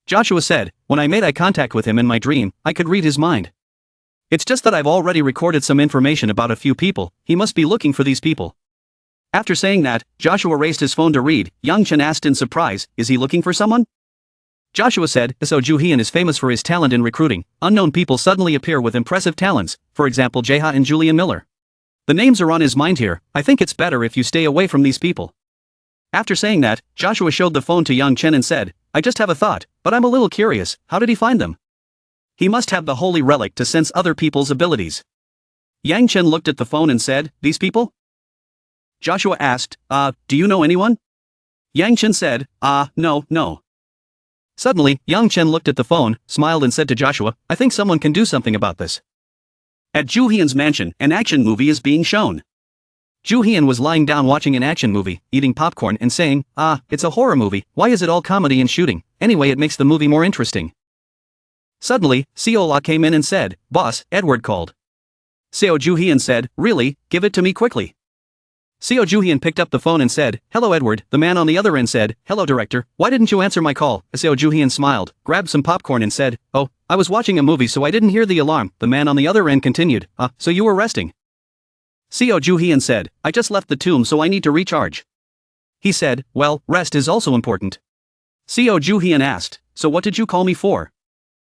Joshua said, when I made eye contact with him in my dream, I could read his mind. It's just that I've already recorded some information about a few people, he must be looking for these people. After saying that, Joshua raised his phone to read. Chen asked in surprise, is he looking for someone? Joshua said, Seojian is famous for his talent in recruiting. Unknown people suddenly appear with impressive talents, for example Jaeha and Julian Miller. The names are on his mind here, I think it's better if you stay away from these people. After saying that, Joshua showed the phone to Chen and said, I just have a thought, but I'm a little curious, how did he find them? He must have the holy relic to sense other people's abilities. Chen looked at the phone and said, these people? Joshua asked, do you know anyone? Chen said, no. Suddenly, Chen looked at the phone, smiled and said to Joshua, I think someone can do something about this. At Juhian's mansion, an action movie is being shown. Juhian was lying down watching an action movie, eating popcorn and saying, it's a horror movie, why is it all comedy and shooting? Anyway, it makes the movie more interesting. Suddenly, Seola came in and said, Boss, Edward called. Juhian said, really, give it to me quickly. Juhian picked up the phone and said, hello Edward. The man on the other end said, hello director, why didn't you answer my call? Juhian smiled, grabbed some popcorn and said, oh, I was watching a movie so I didn't hear the alarm. The man on the other end continued, so you were resting? Juhian said, I just left the tomb so I need to recharge. He said, well, rest is also important. Juhian asked, so what did you call me for?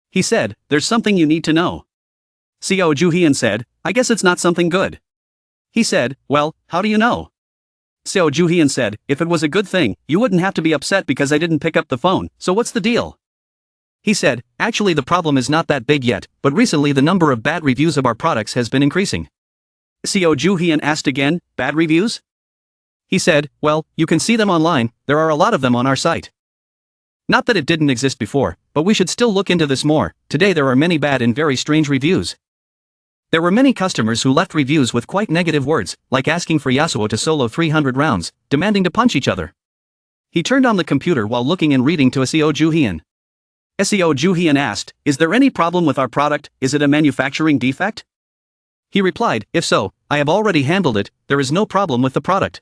He said, there's something you need to know. Juhian said, I guess it's not something good. He said, well, how do you know? Juhian said, if it was a good thing, you wouldn't have to be upset because I didn't pick up the phone, so what's the deal? He said, actually the problem is not that big yet, but recently the number of bad reviews of our products has been increasing. Juhian asked again, bad reviews? He said, well, you can see them online, there are a lot of them on our site. Not that it didn't exist before, but we should still look into this more. Today there are many bad and very strange reviews. There were many customers who left reviews with quite negative words, like asking for Yasuo to solo 300 rounds, demanding to punch each other. He turned on the computer while looking and reading to Juhian. Juhian asked, is there any problem with our product, is it a manufacturing defect? He replied, if so, I have already handled it, there is no problem with the product.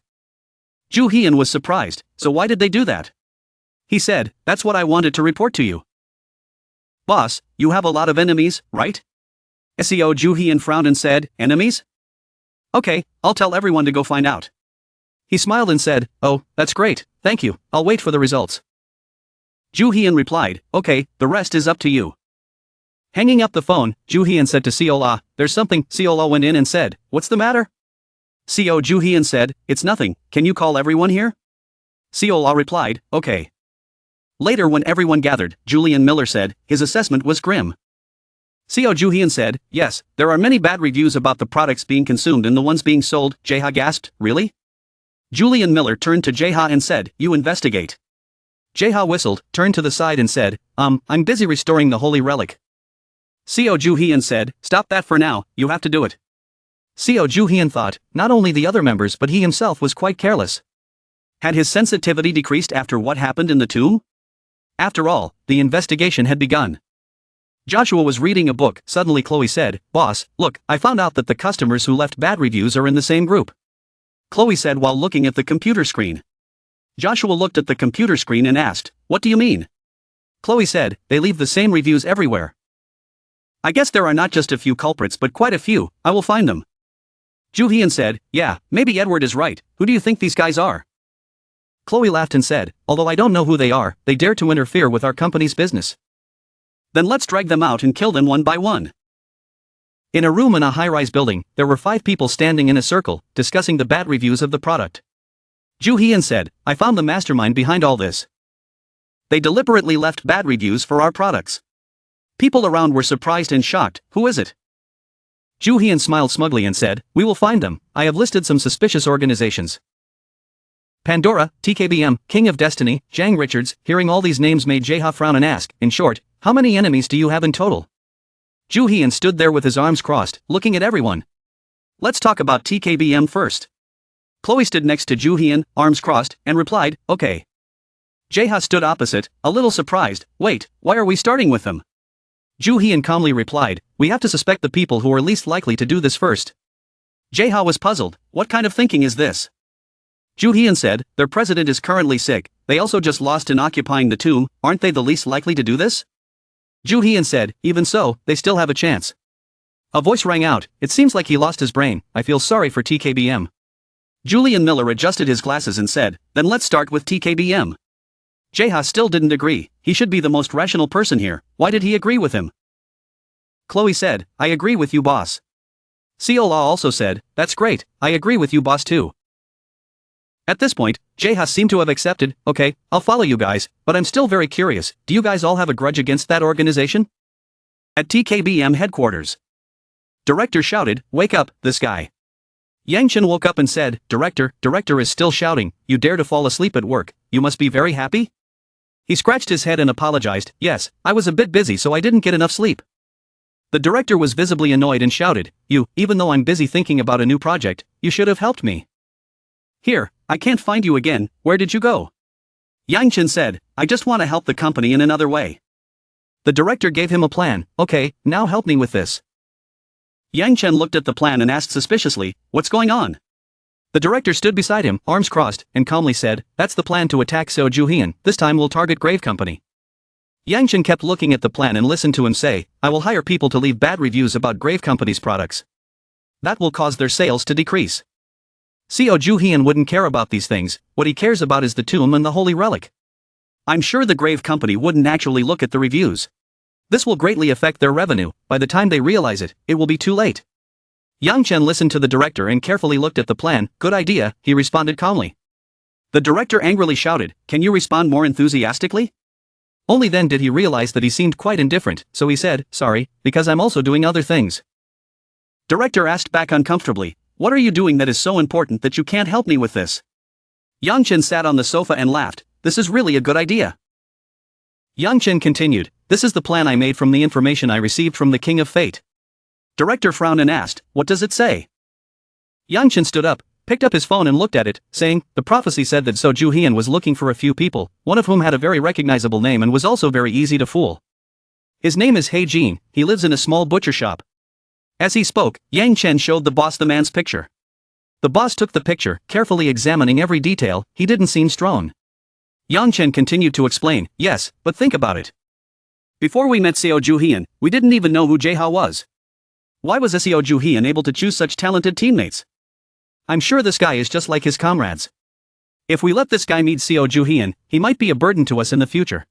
Juhian was surprised, so why did they do that? He said, that's what I wanted to report to you. Boss, you have a lot of enemies, right? Juhian frowned and said, enemies? Okay, I'll tell everyone to go find out. He smiled and said, oh, that's great, thank you, I'll wait for the results. Juhian replied, okay, the rest is up to you. Hanging up the phone, Juhian said to Seola, there's something. Seola went in and said, what's the matter? Juhian said, it's nothing, can you call everyone here? Seola replied, okay. Later when everyone gathered, Julian Miller said, his assessment was grim. Juhian said, yes, there are many bad reviews about the products being consumed and the ones being sold. Jaeha gasped, really? Julian Miller turned to Jaeha and said, you investigate. Jaeha whistled, turned to the side and said, I'm busy restoring the holy relic. Juhian said, stop that for now, you have to do it. Juhian thought, not only the other members but he himself was quite careless. Had his sensitivity decreased after what happened in the tomb? After all, the investigation had begun. Joshua was reading a book. Suddenly Chloe said, boss, look, I found out that the customers who left bad reviews are in the same group. Chloe said while looking at the computer screen. Joshua looked at the computer screen and asked, what do you mean? Chloe said, they leave the same reviews everywhere. I guess there are not just a few culprits but quite a few, I will find them. Juhian said, yeah, maybe Edward is right, who do you think these guys are? Chloe laughed and said, although I don't know who they are, they dare to interfere with our company's business. Then let's drag them out and kill them one by one. In a room in a high-rise building, there were 5 people standing in a circle, discussing the bad reviews of the product. Juhian said, I found the mastermind behind all this. They deliberately left bad reviews for our products. People around were surprised and shocked, who is it? Juhian smiled smugly and said, we will find them, I have listed some suspicious organizations. Pandora, TKBM, King of Destiny, Zhang Richards. Hearing all these names made Jaeha frown and ask, in short, how many enemies do you have in total? Juhian stood there with his arms crossed, looking at everyone. Let's talk about TKBM first. Chloe stood next to Juhian, arms crossed, and replied, okay. Jaeha stood opposite, a little surprised, wait, why are we starting with them? Juhian calmly replied, we have to suspect the people who are least likely to do this first. Jaeha was puzzled, what kind of thinking is this? Ju Hyun said, their president is currently sick, they also just lost in occupying the tomb, aren't they the least likely to do this? Ju Hyun said, even so, they still have a chance. A voice rang out, it seems like he lost his brain, I feel sorry for TKBM. Julian Miller adjusted his glasses and said, then let's start with TKBM. Jae-ha still didn't agree, he should be the most rational person here, why did he agree with him? Chloe said, I agree with you boss. Seola also said, that's great, I agree with you boss too. At this point, Jae-ha seemed to have accepted, okay, I'll follow you guys, but I'm still very curious, do you guys all have a grudge against that organization? At TKBM headquarters. Director shouted, wake up, this guy. Yang Chen woke up and said, Director is still shouting, you dare to fall asleep at work, you must be very happy? He scratched his head and apologized, yes, I was a bit busy so I didn't get enough sleep. The director was visibly annoyed and shouted, even though I'm busy thinking about a new project, you should have helped me. Here, I can't find you again, where did you go? Yang Chen said, I just want to help the company in another way. The director gave him a plan, okay, now help me with this. Yang Chen looked at the plan and asked suspiciously, what's going on? The director stood beside him, arms crossed, and calmly said, that's the plan to attack Seojian, this time we'll target Grave Company. Yang Chen kept looking at the plan and listened to him say, I will hire people to leave bad reviews about Grave Company's products. That will cause their sales to decrease. Seojian wouldn't care about these things, what he cares about is the tomb and the holy relic. I'm sure the Grave Company wouldn't actually look at the reviews. This will greatly affect their revenue, by the time they realize it, it will be too late. Yang Chen listened to the director and carefully looked at the plan, good idea, he responded calmly. The director angrily shouted, can you respond more enthusiastically? Only then did he realize that he seemed quite indifferent, so he said, sorry, because I'm also doing other things. Director asked back uncomfortably, what are you doing that is so important that you can't help me with this? Yang Chen sat on the sofa and laughed, this is really a good idea. Yang Chen continued, this is the plan I made from the information I received from the King of Fate. Director frowned and asked, what does it say? Yang Chen stood up, picked up his phone and looked at it, saying, the prophecy said that Seojian was looking for a few people, one of whom had a very recognizable name and was also very easy to fool. His name is Seojian, he lives in a small butcher shop. As he spoke, Yang Chen showed the boss the man's picture. The boss took the picture, carefully examining every detail, he didn't seem strong. Yang Chen continued to explain, yes, but think about it. Before we met Seojian, we didn't even know who Jae-ha was. Why was Seojian able to choose such talented teammates? I'm sure this guy is just like his comrades. If we let this guy meet Seojian, he might be a burden to us in the future.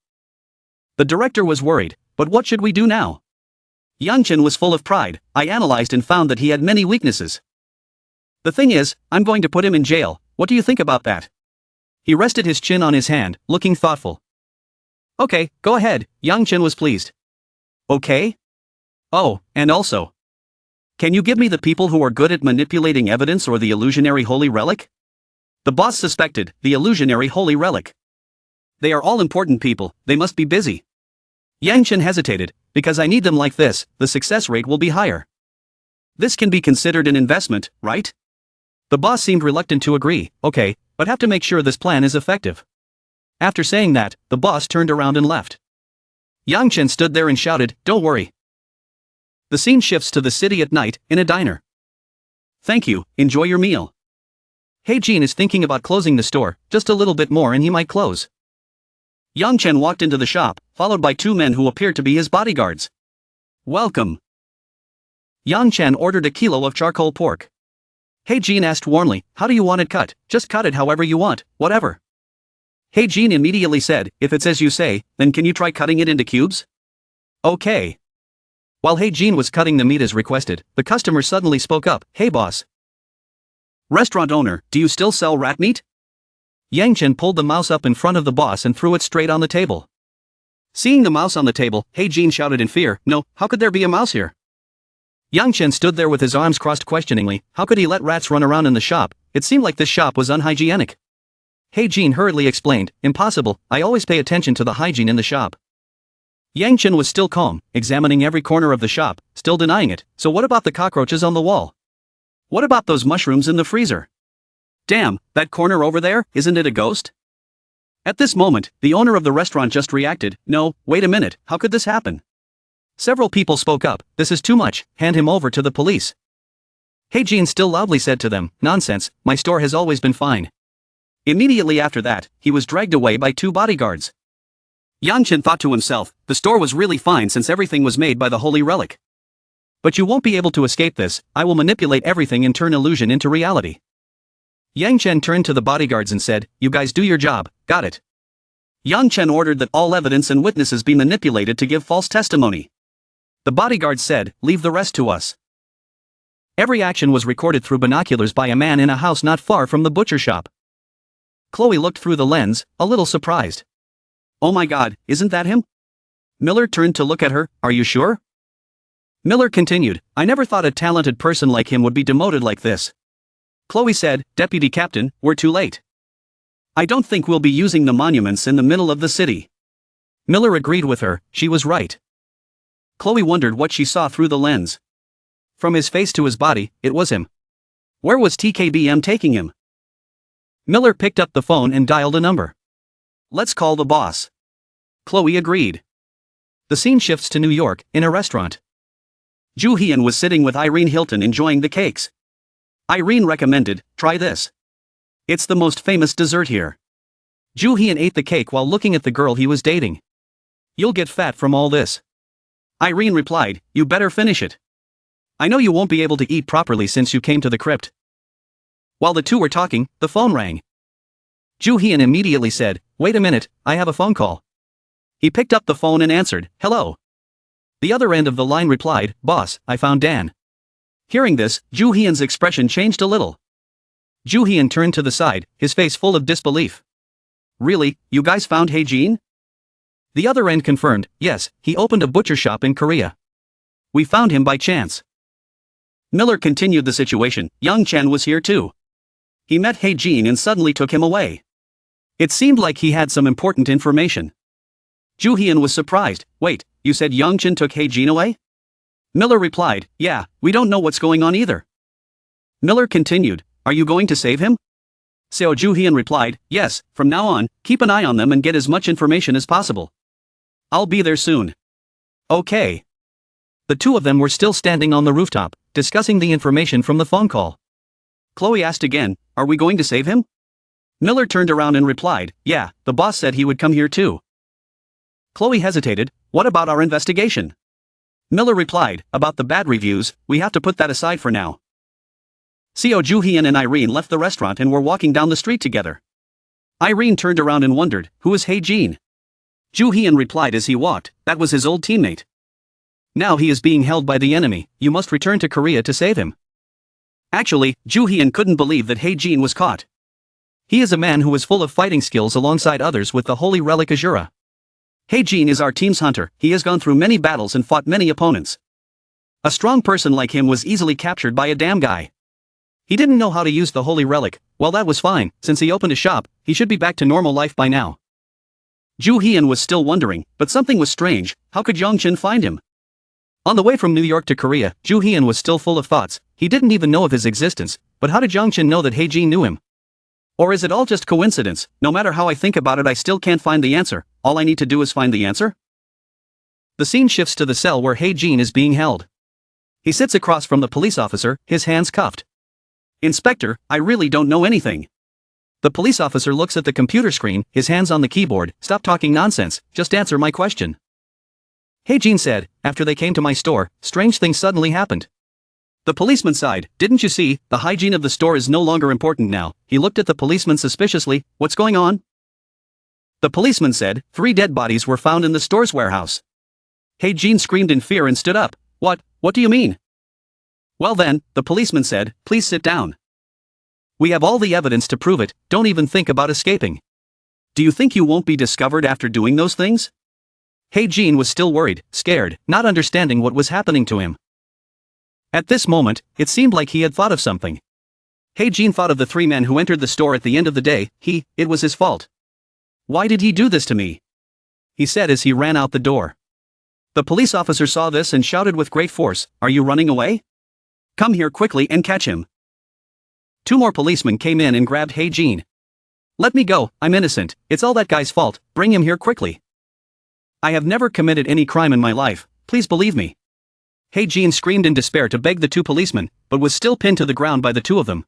The director was worried, but what should we do now? Yang Chen was full of pride, I analyzed and found that he had many weaknesses. The thing is, I'm going to put him in jail, what do you think about that? He rested his chin on his hand, looking thoughtful. Okay, go ahead, Yang Chen was pleased. Okay? Oh, and also. Can you give me the people who are good at manipulating evidence or the illusionary holy relic? The boss suspected, the illusionary holy relic. They are all important people, they must be busy. Yang Chen hesitated, because I need them like this, the success rate will be higher. This can be considered an investment, right? The boss seemed reluctant to agree, okay, but have to make sure this plan is effective. After saying that, the boss turned around and left. Yang Chen stood there and shouted, don't worry. The scene shifts to the city at night, in a diner. Thank you, enjoy your meal. Seojian is thinking about closing the store, just a little bit more and he might close. Yang Chen walked into the shop, followed by two men who appeared to be his bodyguards. Welcome. Yang Chen ordered a kilo of charcoal pork. Seojian asked warmly, how do you want it cut? Just cut it however you want, whatever. Seojian immediately said, if it's as you say, then can you try cutting it into cubes? Okay. While Seojian was cutting the meat as requested, the customer suddenly spoke up, hey boss. Restaurant owner, do you still sell rat meat? Yang Chen pulled the mouse up in front of the boss and threw it straight on the table. Seeing the mouse on the table, Seojian shouted in fear, no, how could there be a mouse here? Yang Chen stood there with his arms crossed questioningly, how could he let rats run around in the shop? It seemed like this shop was unhygienic. Seojian hurriedly explained, impossible, I always pay attention to the hygiene in the shop. Yang Chen was still calm, examining every corner of the shop, still denying it, so what about the cockroaches on the wall? What about those mushrooms in the freezer? Damn, that corner over there, isn't it a ghost? At this moment, the owner of the restaurant just reacted, no, wait a minute, how could this happen? Several people spoke up, this is too much, hand him over to the police. Seojian still loudly said to them, nonsense, my store has always been fine. Immediately after that, he was dragged away by 2 bodyguards. Yang Chen thought to himself, the store was really fine since everything was made by the holy relic. But you won't be able to escape this, I will manipulate everything and turn illusion into reality. Yang Chen turned to the bodyguards and said, you guys do your job, got it? Yang Chen ordered that all evidence and witnesses be manipulated to give false testimony. The bodyguards said, leave the rest to us. Every action was recorded through binoculars by a man in a house not far from the butcher shop. Chloe looked through the lens, a little surprised. Oh my god, isn't that him? Miller turned to look at her, are you sure? Miller continued, I never thought a talented person like him would be demoted like this. Chloe said, Deputy Captain, we're too late. I don't think we'll be using the monuments in the middle of the city. Miller agreed with her, she was right. Chloe wondered what she saw through the lens. From his face to his body, it was him. Where was TKBM taking him? Miller picked up the phone and dialed a number. Let's call the boss. Chloe agreed. The scene shifts to New York, in a restaurant. Ju Hyun was sitting with Irene Hilton enjoying the cakes. Irene recommended, try this. It's the most famous dessert here. Ju Hyun ate the cake while looking at the girl he was dating. You'll get fat from all this. Irene replied, you better finish it. I know you won't be able to eat properly since you came to the crypt. While the two were talking, the phone rang. Ju Hyun immediately said, wait a minute, I have a phone call. He picked up the phone and answered, hello. The other end of the line replied, boss, I found Dan. Hearing this, Ju Hyun's expression changed a little. Ju Hyun turned to the side, his face full of disbelief. Really, you guys found Hae-jin? The other end confirmed, yes, he opened a butcher shop in Korea. We found him by chance. Miller continued the situation, young Chen was here too. He met Hae-jin and suddenly took him away. It seemed like he had some important information. Ju Hyun was surprised, wait, you said Young Chen took Hae-jin away? Miller replied, yeah, we don't know what's going on either. Miller continued, are you going to save him? So Ju Hyun replied, yes, from now on, keep an eye on them and get as much information as possible. I'll be there soon. Okay. The two of them were still standing on the rooftop, discussing the information from the phone call. Chloe asked again, are we going to save him? Miller turned around and replied, yeah, the boss said he would come here too. Chloe hesitated, what about our investigation? Miller replied, about the bad reviews, we have to put that aside for now. Seo Ju Hyun and Irene left the restaurant and were walking down the street together. Irene turned around and wondered, who is Hae-jin? Ju Hyun replied as he walked, that was his old teammate. Now he is being held by the enemy, you must return to Korea to save him. Actually, Ju Hyun couldn't believe that Hae-jin was caught. He is a man who is full of fighting skills alongside others with the holy relic Azura. Hae-jin is our team's hunter, he has gone through many battles and fought many opponents. A strong person like him was easily captured by a damn guy. He didn't know how to use the holy relic, well that was fine, since he opened a shop, he should be back to normal life by now. Ju Hyun was still wondering, but something was strange, how could Young Chen find him? On the way from New York to Korea, Ju Hyun was still full of thoughts, he didn't even know of his existence, but how did Young Chen know that Hae-jin knew him? Or is it all just coincidence? No matter how I think about it I still can't find the answer, all I need to do is find the answer? The scene shifts to the cell where Hae-jin is being held. He sits across from the police officer, his hands cuffed. Inspector, I really don't know anything. The police officer looks at the computer screen, his hands on the keyboard, stop talking nonsense, just answer my question. Hae-jin said, after they came to my store, strange things suddenly happened. The policeman sighed, didn't you see, the hygiene of the store is no longer important now. He looked at the policeman suspiciously, what's going on? The policeman said, 3 dead bodies were found in the store's warehouse. Hae-jin screamed in fear and stood up, what do you mean? Well then, the policeman said, please sit down. We have all the evidence to prove it, don't even think about escaping. Do you think you won't be discovered after doing those things? Hae-jin was still worried, scared, not understanding what was happening to him. At this moment, it seemed like he had thought of something. Hae-jin thought of the 3 men who entered the store at the end of the day, it was his fault. Why did he do this to me? He said as he ran out the door. The police officer saw this and shouted with great force, are you running away? Come here quickly and catch him. 2 more policemen came in and grabbed Hae-jin. Let me go, I'm innocent, it's all that guy's fault, bring him here quickly. I have never committed any crime in my life, please believe me. Hae-jin screamed in despair to beg the 2 policemen, but was still pinned to the ground by the 2 of them.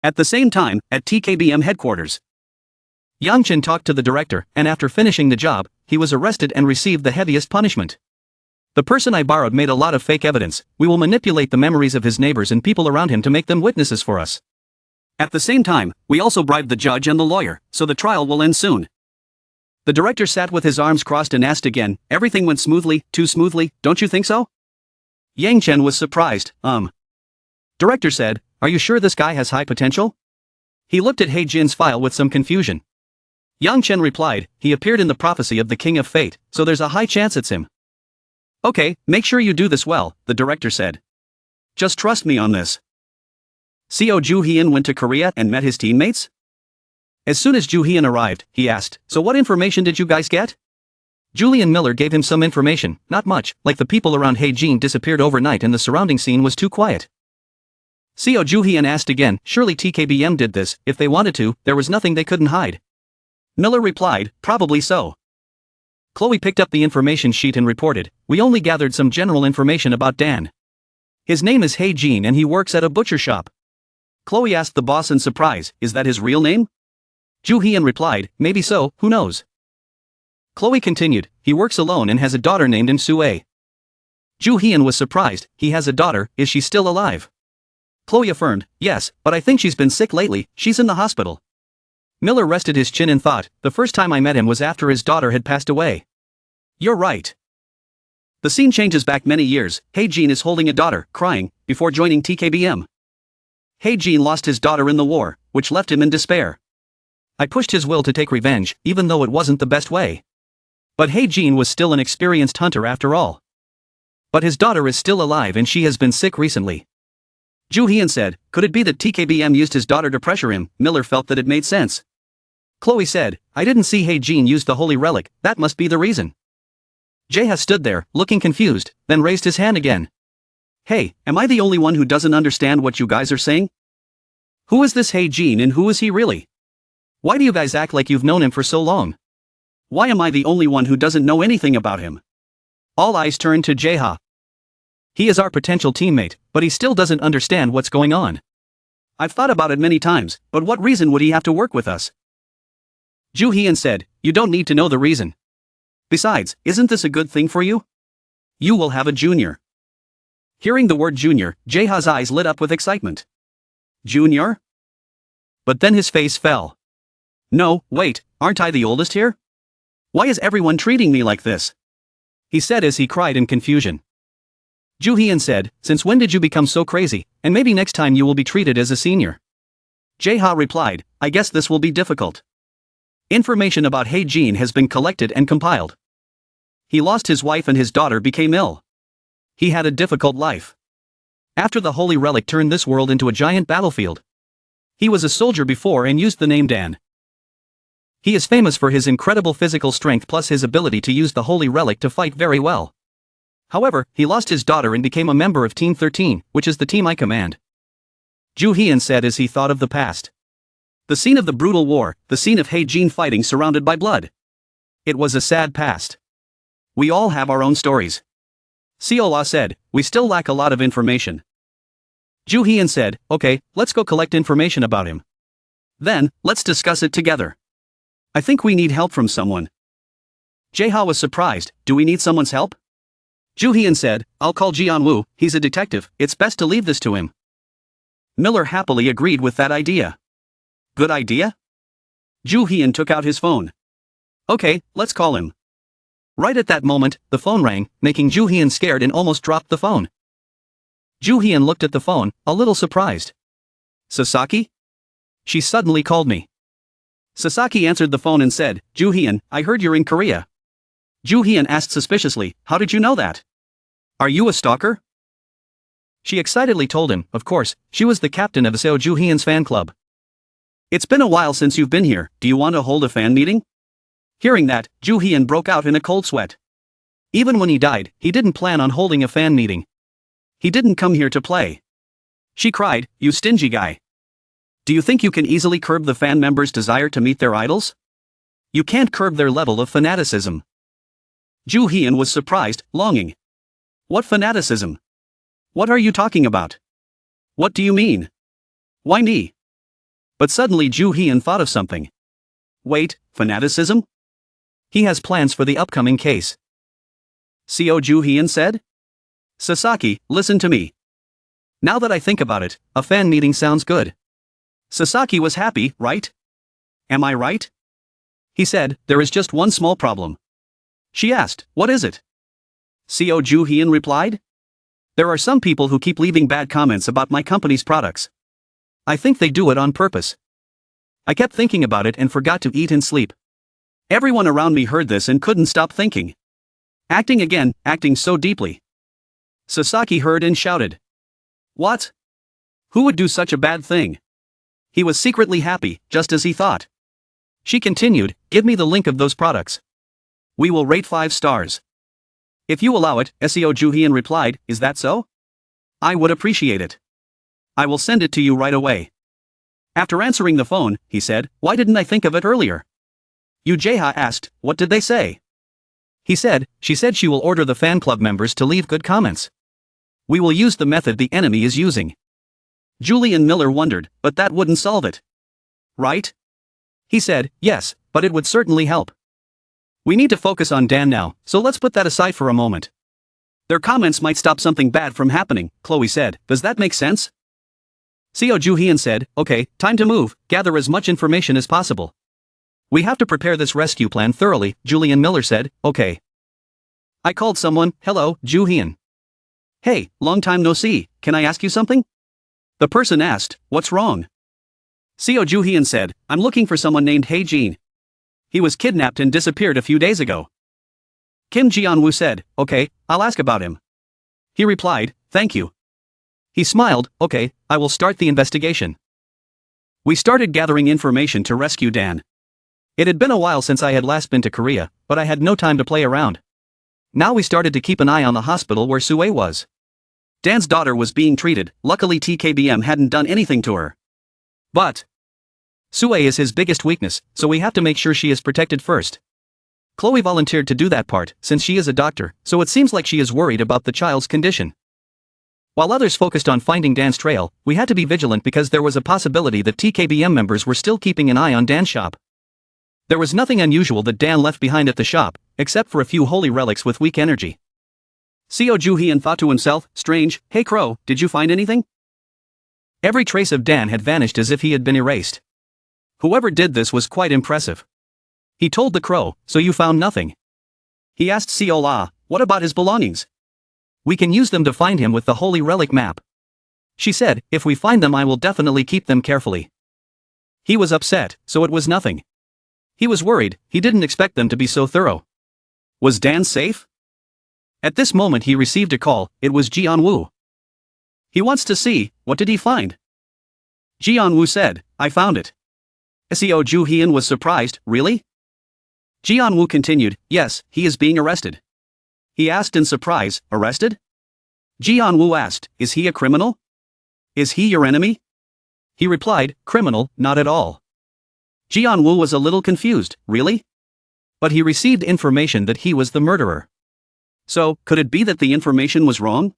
At the same time, at TKBM headquarters, Yang Chen talked to the director, and after finishing the job, he was arrested and received the heaviest punishment. The person I borrowed made a lot of fake evidence. We will manipulate the memories of his neighbors and people around him to make them witnesses for us. At the same time, we also bribed the judge and the lawyer, so the trial will end soon. The director sat with his arms crossed and asked again, everything went smoothly, too smoothly, don't you think so? Yang Chen was surprised. Director said, are you sure this guy has high potential? He looked at He Jin's file with some confusion. Yang Chen replied, he appeared in the prophecy of the King of Fate, so there's a high chance it's him. Okay, make sure you do this well, the director said. Just trust me on this. Seojian went to Korea and met his teammates? As soon as Juhian arrived, he asked, so what information did you guys get? Julian Miller gave him some information, not much, like the people around He Jin disappeared overnight and the surrounding scene was too quiet. Seojian asked again, surely TKBM did this, if they wanted to, there was nothing they couldn't hide. Miller replied, probably so. Chloe picked up the information sheet and reported, we only gathered some general information about Dan. His name is He Jin and he works at a butcher shop. Chloe asked the boss in surprise, is that his real name? Juhian replied, maybe so, who knows? Chloe continued, he works alone and has a daughter named Sue. Juhian was surprised, he has a daughter, is she still alive? Chloe affirmed, yes, but I think she's been sick lately, she's in the hospital. Miller rested his chin and thought, the first time I met him was after his daughter had passed away. You're right. The scene changes back many years. He Jin is holding a daughter, crying, before joining TKBM. He Jin lost his daughter in the war, which left him in despair. I pushed his will to take revenge, even though it wasn't the best way. But He Jin was still an experienced hunter after all. But his daughter is still alive and she has been sick recently. Juhian said, could it be that TKBM used his daughter to pressure him? Miller felt that it made sense. Chloe said, I didn't see He Jin use the holy relic, that must be the reason. Jaeha stood there, looking confused, then raised his hand again. Hey, am I the only one who doesn't understand what you guys are saying? Who is this He Jin and who is he really? Why do you guys act like you've known him for so long? Why am I the only one who doesn't know anything about him? All eyes turned to Jaeha. He is our potential teammate, but he still doesn't understand what's going on. I've thought about it many times, but what reason would he have to work with us? Juhian said, you don't need to know the reason. Besides, isn't this a good thing for you? You will have a junior. Hearing the word junior, Jaeha's eyes lit up with excitement. Junior? But then his face fell. No, wait, aren't I the oldest here? Why is everyone treating me like this? He said as he cried in confusion. Juhian said, since when did you become so crazy, and maybe next time you will be treated as a senior. Jaeha replied, I guess this will be difficult. Information about He Jin has been collected and compiled. He lost his wife and his daughter became ill. He had a difficult life. After the holy relic turned this world into a giant battlefield. He was a soldier before and used the name Dan. He is famous for his incredible physical strength plus his ability to use the holy relic to fight very well. However, he lost his daughter and became a member of Team 13, which is the team I command. Juhian said as he thought of the past. The scene of the brutal war, the scene of He Jin fighting surrounded by blood. It was a sad past. We all have our own stories. Seola said, we still lack a lot of information. Juhian said, okay, let's go collect information about him. Then, let's discuss it together. I think we need help from someone. Jaeha was surprised, do we need someone's help? Juhian said, I'll call Jianwoo, he's a detective, it's best to leave this to him. Miller happily agreed with that idea. Good idea? Juhian took out his phone. Okay, let's call him. Right at that moment, the phone rang, making Juhian scared and almost dropped the phone. Juhian looked at the phone, a little surprised. Sasaki? She suddenly called me. Sasaki answered the phone and said, Juhian, I heard you're in Korea. Juhian asked suspiciously, how did you know that? Are you a stalker? She excitedly told him, of course, she was the captain of Seo Juhian's fan club. It's been a while since you've been here, do you want to hold a fan meeting? Hearing that, Juhian broke out in a cold sweat. Even when he died, he didn't plan on holding a fan meeting. He didn't come here to play. She cried, you stingy guy. Do you think you can easily curb the fan members' desire to meet their idols? You can't curb their level of fanaticism. Juhian was surprised, longing. What fanaticism? What are you talking about? What do you mean? Why me? But suddenly Juhian thought of something. Wait, fanaticism? He has plans for the upcoming case. Seojian said. Sasaki, listen to me. Now that I think about it, a fan meeting sounds good. Sasaki was happy, right? Am I right? He said, there is just one small problem. She asked, what is it? Seojian replied. There are some people who keep leaving bad comments about my company's products. I think they do it on purpose. I kept thinking about it and forgot to eat and sleep. Everyone around me heard this and couldn't stop thinking. Acting so deeply. Sasaki heard and shouted. What? Who would do such a bad thing? He was secretly happy, just as he thought. She continued, give me the link of those products. We will rate 5 stars. If you allow it, Seojian replied, is that so? I would appreciate it. I will send it to you right away. After answering the phone, he said, why didn't I think of it earlier? Ujeha asked, what did they say? He said, she said she will order the fan club members to leave good comments. We will use the method the enemy is using. Julian Miller wondered, but that wouldn't solve it. Right? He said, yes, but it would certainly help. We need to focus on Dan now, so let's put that aside for a moment. Their comments might stop something bad from happening, Chloe said, does that make sense? Seojian said, okay, time to move, gather as much information as possible. We have to prepare this rescue plan thoroughly, Julian Miller said, okay. I called someone, hello, Juhyun. Hey, long time no see, can I ask you something? The person asked, what's wrong? Seojian said, I'm looking for someone named Hae-jin. He was kidnapped and disappeared a few days ago. Kim Ji-woo said, okay, I'll ask about him. He replied, thank you. He smiled, okay, I will start the investigation. We started gathering information to rescue Dan. It had been a while since I had last been to Korea, but I had no time to play around. Now we started to keep an eye on the hospital where Sue was. Dan's daughter was being treated, luckily TKBM hadn't done anything to her. But Sue is his biggest weakness, so we have to make sure she is protected first. Chloe volunteered to do that part, since she is a doctor, so it seems like she is worried about the child's condition. While others focused on finding Dan's trail, we had to be vigilant because there was a possibility that TKBM members were still keeping an eye on Dan's shop. There was nothing unusual that Dan left behind at the shop, except for a few holy relics with weak energy. Seojian thought to himself, strange, hey Crow, did you find anything? Every trace of Dan had vanished as if he had been erased. Whoever did this was quite impressive. He told the Crow, so you found nothing? He asked Seola, what about his belongings? We can use them to find him with the holy relic map. She said, if we find them I will definitely keep them carefully. He was upset, so it was nothing. He was worried, he didn't expect them to be so thorough. Was Dan safe? At this moment he received a call, it was Ji-woo. He wants to see, what did he find? Ji-woo said, I found it. Seojian was surprised, really? Ji-woo continued, yes, he is being arrested. He asked in surprise, arrested? Ji-woo asked, is he a criminal? Is he your enemy? He replied, criminal, not at all. Ji-woo was a little confused, really? But he received information that he was the murderer. So, could it be that the information was wrong?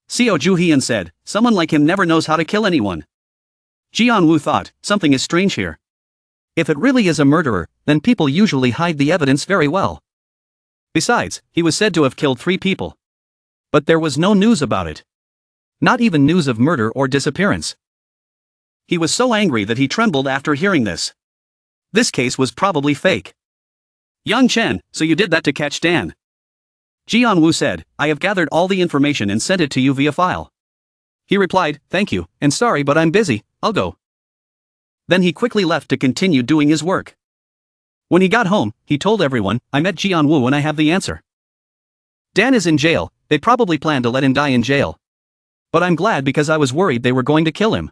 Seojian said, someone like him never knows how to kill anyone. Ji-woo thought, something is strange here. If it really is a murderer, then people usually hide the evidence very well. Besides, he was said to have killed 3 people. But there was no news about it. Not even news of murder or disappearance. He was so angry that he trembled after hearing this. This case was probably fake. Young Chen, so you did that to catch Dan? Ji-woo said, I have gathered all the information and sent it to you via file. He replied, thank you, and sorry but I'm busy, I'll go. Then he quickly left to continue doing his work. When he got home, he told everyone, I met Ji-woo and I have the answer. Dan is in jail, they probably plan to let him die in jail. But I'm glad because I was worried they were going to kill him.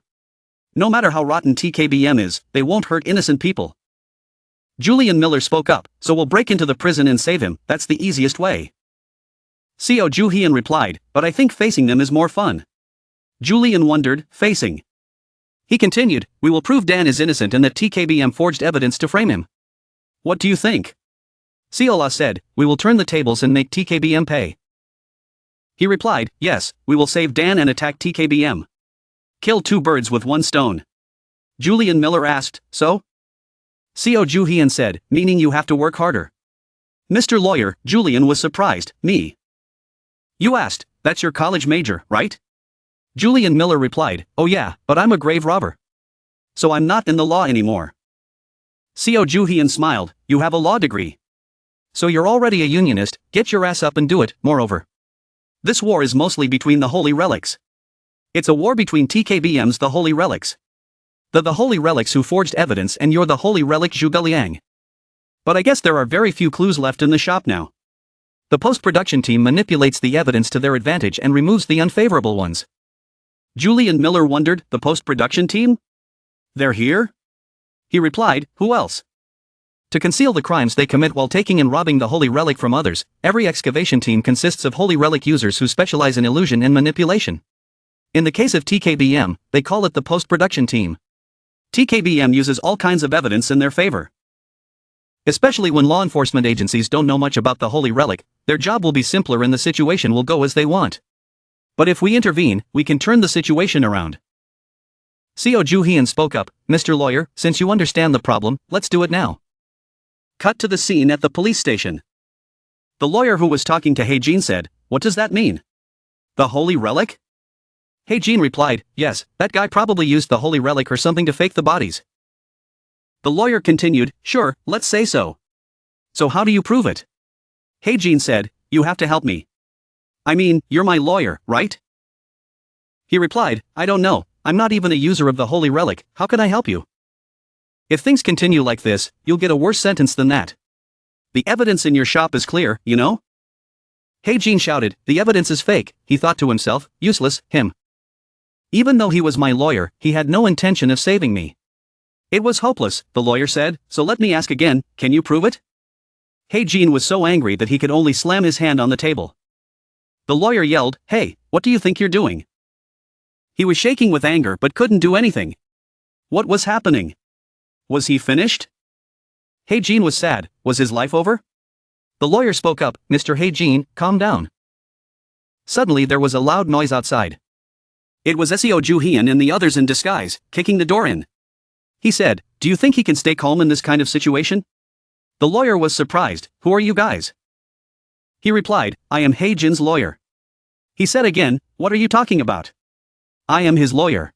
No matter how rotten TKBM is, they won't hurt innocent people. Julian Miller spoke up, so we'll break into the prison and save him, that's the easiest way. Seojian replied, but I think facing them is more fun. Julian wondered, facing. He continued, we will prove Dan is innocent and that TKBM forged evidence to frame him. What do you think? Seola said, we will turn the tables and make TKBM pay. He replied, yes, we will save Dan and attack TKBM. Kill 2 birds with 1 stone. Julian Miller asked, so? Seojian said, meaning you have to work harder. Mr. Lawyer, Julian was surprised, me. You asked, that's your college major, right? Julian Miller replied, oh yeah, but I'm a grave robber. So I'm not in the law anymore. Seojian smiled, you have a law degree. So you're already a unionist, get your ass up and do it, moreover. This war is mostly between the Holy Relics. It's a war between TKBM's the Holy Relics. The Holy Relics who forged evidence and you're the Holy Relic Zhuge Liang. But I guess there are very few clues left in the shop now. The post-production team manipulates the evidence to their advantage and removes the unfavorable ones. Julian Miller wondered, the post-production team? They're here? He replied, who else? To conceal the crimes they commit while taking and robbing the Holy Relic from others, every excavation team consists of Holy Relic users who specialize in illusion and manipulation. In the case of TKBM, they call it the post-production team. TKBM uses all kinds of evidence in their favor. Especially when law enforcement agencies don't know much about the Holy Relic, their job will be simpler and the situation will go as they want. But if we intervene, we can turn the situation around. Seojian spoke up, Mr. Lawyer, since you understand the problem, let's do it now. Cut to the scene at the police station. The lawyer who was talking to Heijin said, what does that mean? The Holy Relic? Heijin replied, yes, that guy probably used the Holy Relic or something to fake the bodies. The lawyer continued, sure, let's say so. So how do you prove it? Heijin said, you have to help me. I mean, you're my lawyer, right? He replied, I don't know, I'm not even a user of the Holy Relic, how can I help you? If things continue like this, you'll get a worse sentence than that. The evidence in your shop is clear, you know? Heijin shouted, the evidence is fake, he thought to himself, useless, him. Even though he was my lawyer, he had no intention of saving me. It was hopeless, the lawyer said, so let me ask again, can you prove it? Heijin was so angry that he could only slam his hand on the table. The lawyer yelled, hey, what do you think you're doing? He was shaking with anger but couldn't do anything. What was happening? Was he finished? Heijin was sad, was his life over? The lawyer spoke up, Mr. Heijin, calm down. Suddenly there was a loud noise outside. It was Seojian and the others in disguise, kicking the door in. He said, do you think he can stay calm in this kind of situation? The lawyer was surprised, who are you guys? He replied, I am Heijin's lawyer. He said again, what are you talking about? I am his lawyer.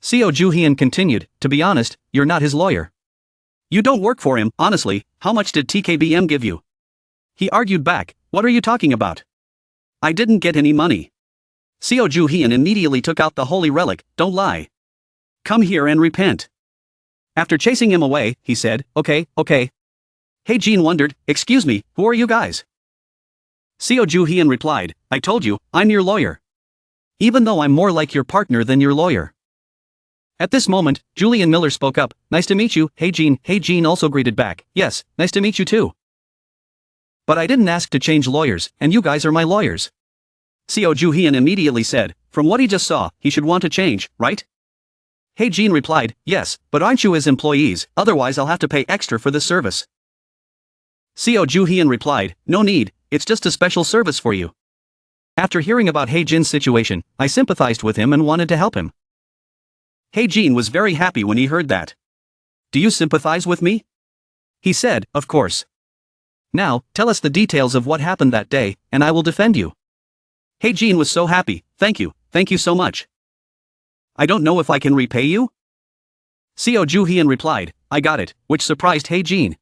Seojian continued, to be honest, you're not his lawyer. You don't work for him, honestly, how much did TKBM give you? He argued back, what are you talking about? I didn't get any money. Seojian immediately took out the Holy Relic, don't lie. Come here and repent. After chasing him away, he said, okay. Heijin wondered, excuse me, who are you guys? Seojian replied, I told you, I'm your lawyer. Even though I'm more like your partner than your lawyer. At this moment, Julian Miller spoke up, nice to meet you, Heijin. Heijin also greeted back, yes, nice to meet you too. But I didn't ask to change lawyers, and you guys are my lawyers. Seojian immediately said, from what he just saw, he should want to change, right? Heijin replied, yes, but aren't you his employees, otherwise I'll have to pay extra for this service. Seojian replied, no need, it's just a special service for you. After hearing about Heijin's situation, I sympathized with him and wanted to help him. Heijin was very happy when he heard that. Do you sympathize with me? He said, of course. Now, tell us the details of what happened that day, and I will defend you. Heijin was so happy, thank you so much. I don't know if I can repay you? Seojian replied, I got it, which surprised Heijin.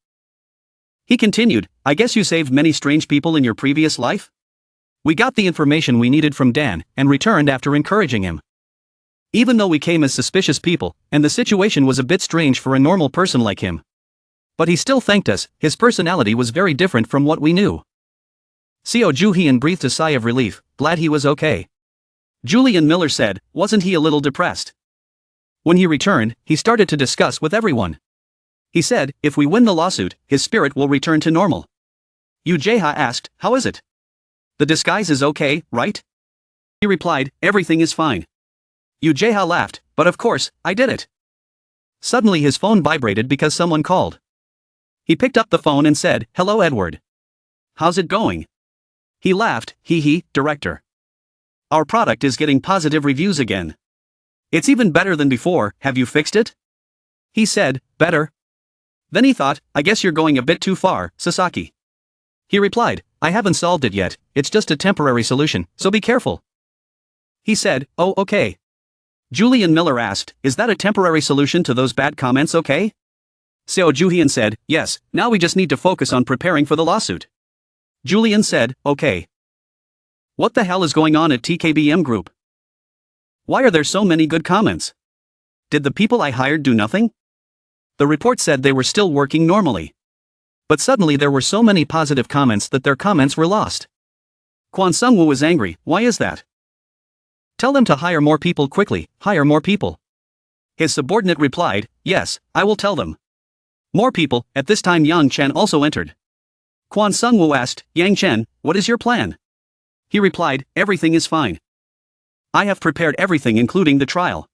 He continued, I guess you saved many strange people in your previous life? We got the information we needed from Dan, and returned after encouraging him. Even though we came as suspicious people, and the situation was a bit strange for a normal person like him. But he still thanked us, his personality was very different from what we knew. Seojian breathed a sigh of relief, glad he was okay. Julian Miller said, wasn't he a little depressed? When he returned, he started to discuss with everyone. He said, if we win the lawsuit, his spirit will return to normal. Ujeha asked, how is it? The disguise is okay, right? He replied, everything is fine. Ujeha laughed, but of course, I did it. Suddenly his phone vibrated because someone called. He picked up the phone and said, hello Edward. How's it going? He laughed, hee, director. Our product is getting positive reviews again. It's even better than before, have you fixed it? He said, better. Then he thought, I guess you're going a bit too far, Sasaki. He replied, I haven't solved it yet, it's just a temporary solution, so be careful. He said, oh okay. Julian Miller asked, is that a temporary solution to those bad comments okay? Seojian said, yes, now we just need to focus on preparing for the lawsuit. Julian said, okay. What the hell is going on at TKBM Group? Why are there so many good comments? Did the people I hired do nothing? The report said they were still working normally. But suddenly there were so many positive comments that their comments were lost. Kwon Sung-woo was angry, why is that? Tell them to hire more people quickly, hire more people. His subordinate replied, yes, I will tell them. More people. At this time Yang Chen also entered. Kwon Sung-woo asked, Yang Chen, what is your plan? He replied, everything is fine. I have prepared everything including the trial.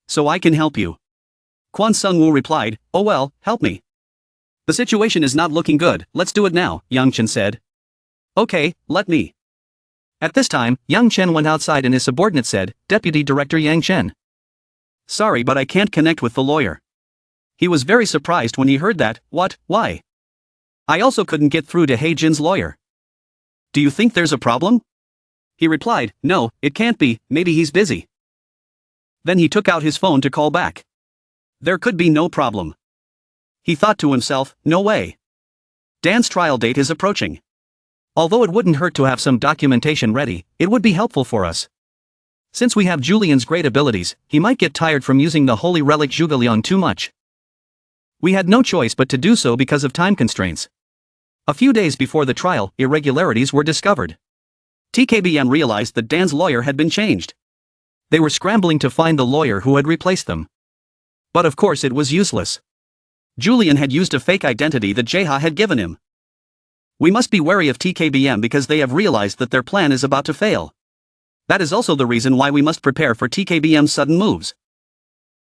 So I can help you. Kwon Sung-woo replied, oh well, help me. The situation is not looking good, let's do it now, Yang Chen said. Okay, let me. At this time, Yang Chen went outside and his subordinate said, Deputy Director Yang Chen. Sorry but I can't connect with the lawyer. He was very surprised when he heard that, what, why? I also couldn't get through to Hae-jin's lawyer. Do you think there's a problem? He replied, no, it can't be, maybe he's busy. Then he took out his phone to call back. There could be no problem. He thought to himself, no way. Dan's trial date is approaching. Although it wouldn't hurt to have some documentation ready, it would be helpful for us. Since we have Julian's great abilities, he might get tired from using the holy relic Zhuge too much. We had no choice but to do so because of time constraints. A few days before the trial, irregularities were discovered. TKBM realized that Dan's lawyer had been changed. They were scrambling to find the lawyer who had replaced them. But of course it was useless. Julian had used a fake identity that Jaeha had given him. We must be wary of TKBM because they have realized that their plan is about to fail. That is also the reason why we must prepare for TKBM's sudden moves.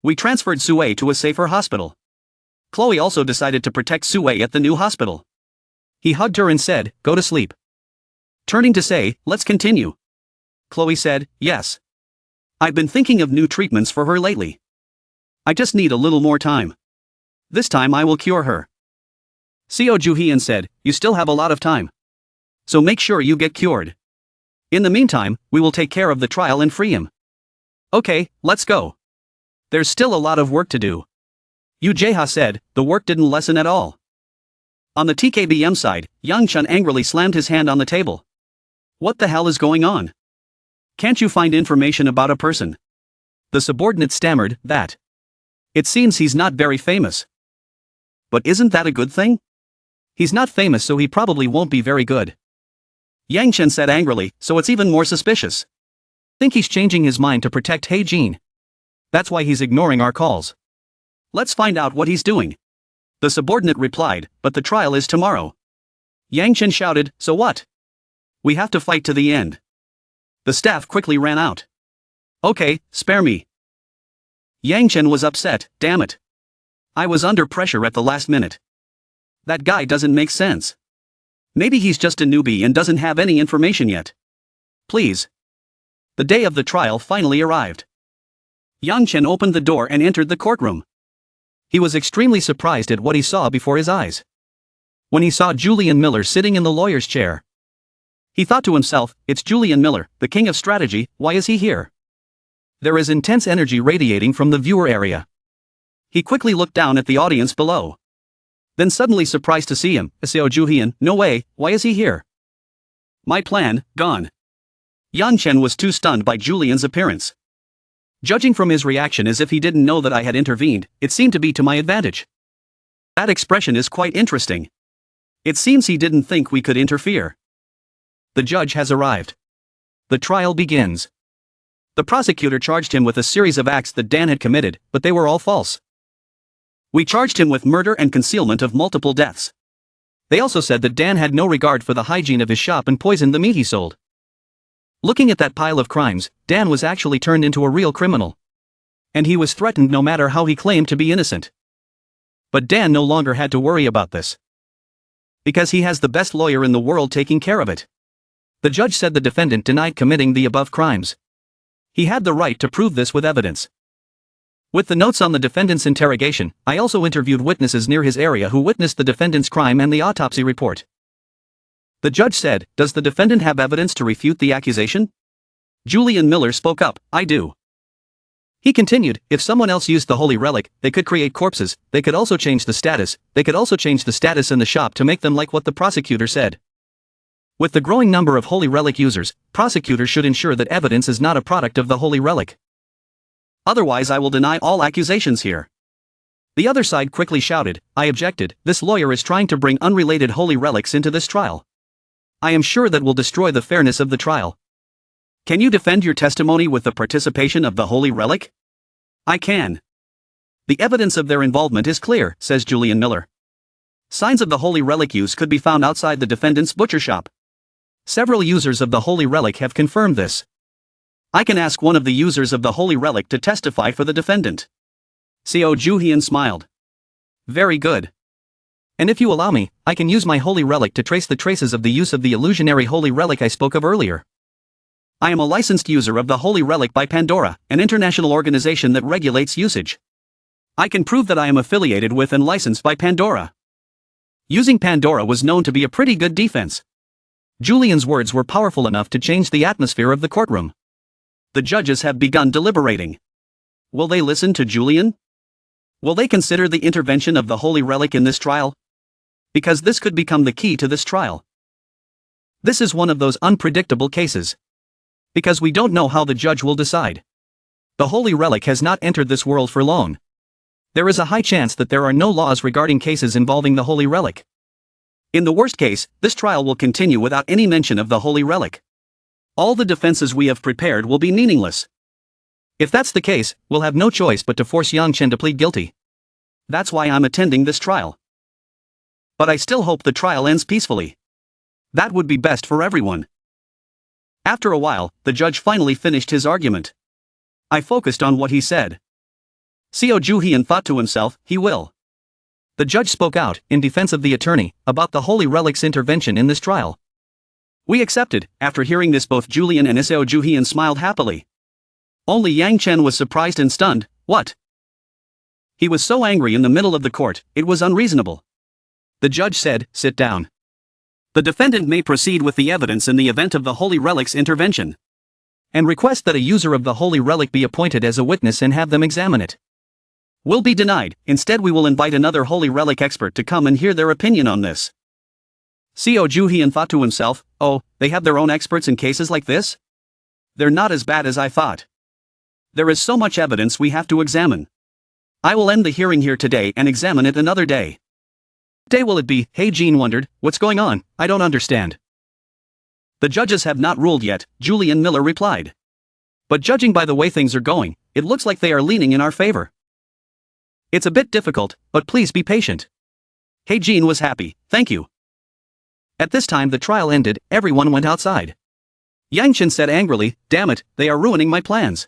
We transferred Sue to a safer hospital. Chloe also decided to protect Sue at the new hospital. He hugged her and said, go to sleep. Turning to say, let's continue. Chloe said, yes. I've been thinking of new treatments for her lately. I just need a little more time. This time I will cure her. Seojian said, you still have a lot of time. So make sure you get cured. In the meantime, we will take care of the trial and free him. Okay, let's go. There's still a lot of work to do. Yu Jaeha said, the work didn't lessen at all. On the TKBM side, Yang Chen angrily slammed his hand on the table. What the hell is going on? Can't you find information about a person? The subordinate stammered, that. It seems he's not very famous. But isn't that a good thing? He's not famous so he probably won't be very good. Yang Chen said angrily, so it's even more suspicious. Think he's changing his mind to protect Hae-jin. That's why he's ignoring our calls. Let's find out what he's doing. The subordinate replied, but the trial is tomorrow. Yang Chen shouted, so what? We have to fight to the end. The staff quickly ran out. Okay, spare me. Yang Chen was upset, damn it. I was under pressure at the last minute. That guy doesn't make sense. Maybe he's just a newbie and doesn't have any information yet. Please. The day of the trial finally arrived. Yang Chen opened the door and entered the courtroom. He was extremely surprised at what he saw before his eyes. When he saw Julian Miller sitting in the lawyer's chair. He thought to himself, it's Julian Miller, the king of strategy, why is he here? There is intense energy radiating from the viewer area. He quickly looked down at the audience below. Then suddenly surprised to see him, Seojian, no way, why is he here? My plan, gone. Yang Chen was too stunned by Julian's appearance. Judging from his reaction as if he didn't know that I had intervened, it seemed to be to my advantage. That expression is quite interesting. It seems he didn't think we could interfere. The judge has arrived. The trial begins. The prosecutor charged him with a series of acts that Dan had committed, but they were all false. We charged him with murder and concealment of multiple deaths. They also said that Dan had no regard for the hygiene of his shop and poisoned the meat he sold. Looking at that pile of crimes, Dan was actually turned into a real criminal. And he was threatened no matter how he claimed to be innocent. But Dan no longer had to worry about this. Because he has the best lawyer in the world taking care of it. The judge said the defendant denied committing the above crimes. He had the right to prove this with evidence. With the notes on the defendant's interrogation, I also interviewed witnesses near his area who witnessed the defendant's crime and the autopsy report. The judge said, "Does the defendant have evidence to refute the accusation?" Julian Miller spoke up, "I do." He continued, "If someone else used the holy relic, they could create corpses, they could also change the status in the shop to make them like what the prosecutor said. With the growing number of holy relic users, prosecutors should ensure that evidence is not a product of the holy relic. Otherwise I will deny all accusations here." The other side quickly shouted, "I objected, this lawyer is trying to bring unrelated holy relics into this trial. I am sure that will destroy the fairness of the trial. Can you defend your testimony with the participation of the holy relic?" "I can. The evidence of their involvement is clear," says Julian Miller. "Signs of the holy relic use could be found outside the defendant's butcher shop. Several users of the holy relic have confirmed this. I can ask one of the users of the holy relic to testify for the defendant." Seojian smiled. "Very good. And if you allow me, I can use my holy relic to trace the traces of the use of the illusionary holy relic I spoke of earlier. I am a licensed user of the holy relic by Pandora, an international organization that regulates usage. I can prove that I am affiliated with and licensed by Pandora. Using Pandora was known to be a pretty good defense." Julian's words were powerful enough to change the atmosphere of the courtroom. The judges have begun deliberating. Will they listen to Julian? Will they consider the intervention of the holy relic in this trial? Because this could become the key to this trial. This is one of those unpredictable cases. Because we don't know how the judge will decide. The holy relic has not entered this world for long. There is a high chance that there are no laws regarding cases involving the holy relic. In the worst case, this trial will continue without any mention of the holy relic. All the defenses we have prepared will be meaningless. If that's the case, we'll have no choice but to force Yang Chen to plead guilty. That's why I'm attending this trial. But I still hope the trial ends peacefully. That would be best for everyone." After a while, the judge finally finished his argument. I focused on what he said. Seojian thought to himself, he will. The judge spoke out, in defense of the attorney, about the holy relic's intervention in this trial. We accepted. After hearing this, both Julian and Seojian smiled happily. Only Yang Chen was surprised and stunned. What? He was so angry in the middle of the court, it was unreasonable. The judge said, "Sit down. The defendant may proceed with the evidence in the event of the holy relic's intervention. And request that a user of the holy relic be appointed as a witness and have them examine it. Will be denied. Instead we will invite another holy relic expert to come and hear their opinion on this." Seojian thought to himself, "Oh, they have their own experts in cases like this? They're not as bad as I thought. There is so much evidence we have to examine. I will end the hearing here today and examine it another day." "Day will it be?" Seojian wondered. "What's going on? I don't understand." "The judges have not ruled yet," Julian Miller replied. "But judging by the way things are going, it looks like they are leaning in our favor. It's a bit difficult, but please be patient." Seojian was happy. "Thank you." At this time the trial ended, everyone went outside. Yang Chen said angrily, "Damn it, they are ruining my plans."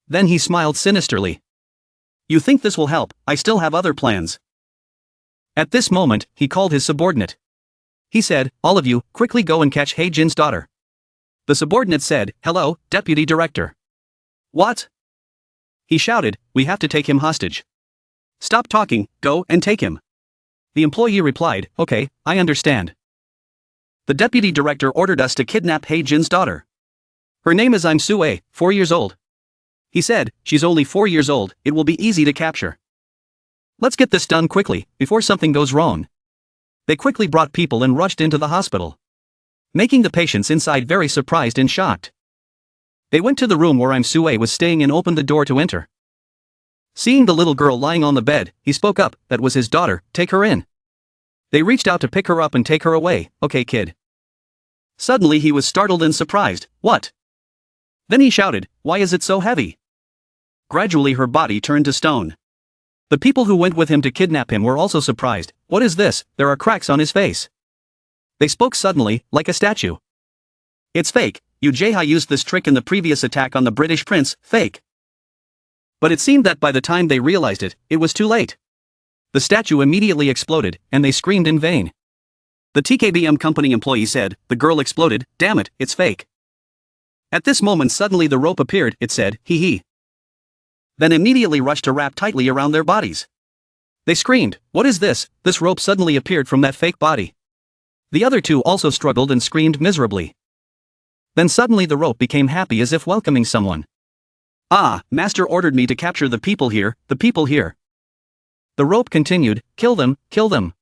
Then he smiled sinisterly. "You think this will help? I still have other plans." At this moment, he called his subordinate. He said, "All of you, quickly go and catch Seojian's daughter." The subordinate said, "Hello, Deputy Director." "What?" He shouted, "We have to take him hostage." "Stop talking, go and take him." The employee replied, "Okay, I understand." The Deputy Director ordered us to kidnap Seojian's daughter. "Her name is Sue, 4 years old." He said, "She's only 4 years old, it will be easy to capture. Let's get this done quickly, before something goes wrong." They quickly brought people and rushed into the hospital, making the patients inside very surprised and shocked. They went to the room where Sue was staying and opened the door to enter. Seeing the little girl lying on the bed, he spoke up, "That was his daughter, take her in." They reached out to pick her up and take her away. "Okay, kid." Suddenly he was startled and surprised. "What?" Then he shouted, "Why is it so heavy?" Gradually her body turned to stone. The people who went with him to kidnap him were also surprised. "What is this? There are cracks on his face." They spoke suddenly, like a statue. "It's fake. Jae-ha used this trick in the previous attack on the British prince, fake." But it seemed that by the time they realized it, it was too late. The statue immediately exploded, and they screamed in vain. The TKBM company employee said, "The girl exploded, damn it, it's fake." At this moment suddenly the rope appeared, it said, "Hee hee." then immediately rushed to wrap tightly around their bodies. They screamed, "What is this?" This rope suddenly appeared from that fake body. The other two also struggled and screamed miserably. Then suddenly the rope became happy as if welcoming someone. "Ah, master ordered me to capture the people here, the people here." The rope continued, "Kill them, kill them."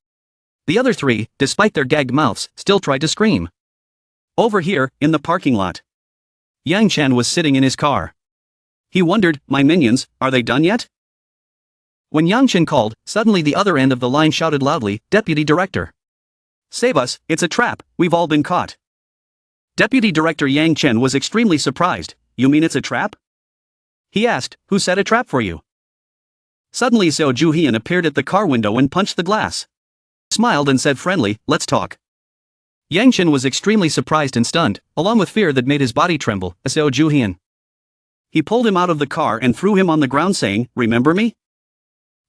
The other three, despite their gagged mouths, still tried to scream. Over here, in the parking lot. Yang Chen was sitting in his car. He wondered, "My minions, are they done yet?" When Yang Chen called, suddenly the other end of the line shouted loudly, "Deputy Director! Save us, it's a trap, we've all been caught." Deputy Director Yang Chen was extremely surprised. "You mean it's a trap?" He asked, "Who set a trap for you?" Suddenly Seojian appeared at the car window and punched the glass. He smiled and said friendly, "Let's talk." Yang Chen was extremely surprised and stunned, along with fear that made his body tremble, as Seojian. He pulled him out of the car and threw him on the ground saying, "Remember me?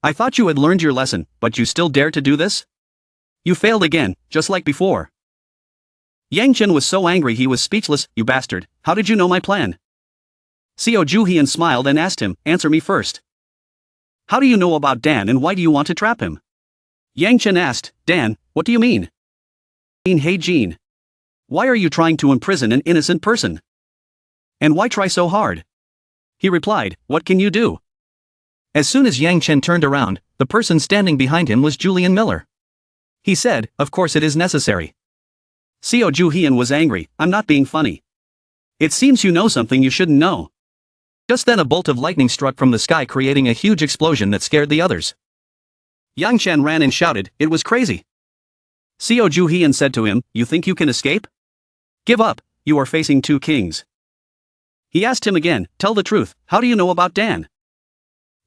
I thought you had learned your lesson, but you still dare to do this? You failed again, just like before." Yang Chen was so angry he was speechless. "You bastard, how did you know my plan?" Seojian smiled and asked him, "Answer me first. How do you know about Dan and why do you want to trap him?" Yang Chen asked, "Dan, what do you mean?" "Hey Jean. Why are you trying to imprison an innocent person? And why try so hard?" He replied, "What can you do?" As soon as Yang Chen turned around, the person standing behind him was Julian Miller. He said, "Of course it is necessary." Seojian was angry, "I'm not being funny. It seems you know something you shouldn't know." Just then a bolt of lightning struck from the sky, creating a huge explosion that scared the others. Yang Chen ran and shouted, "It was crazy." Seojian said to him, "You think you can escape? Give up, you are facing two kings." He asked him again, "Tell the truth, how do you know about Dan?"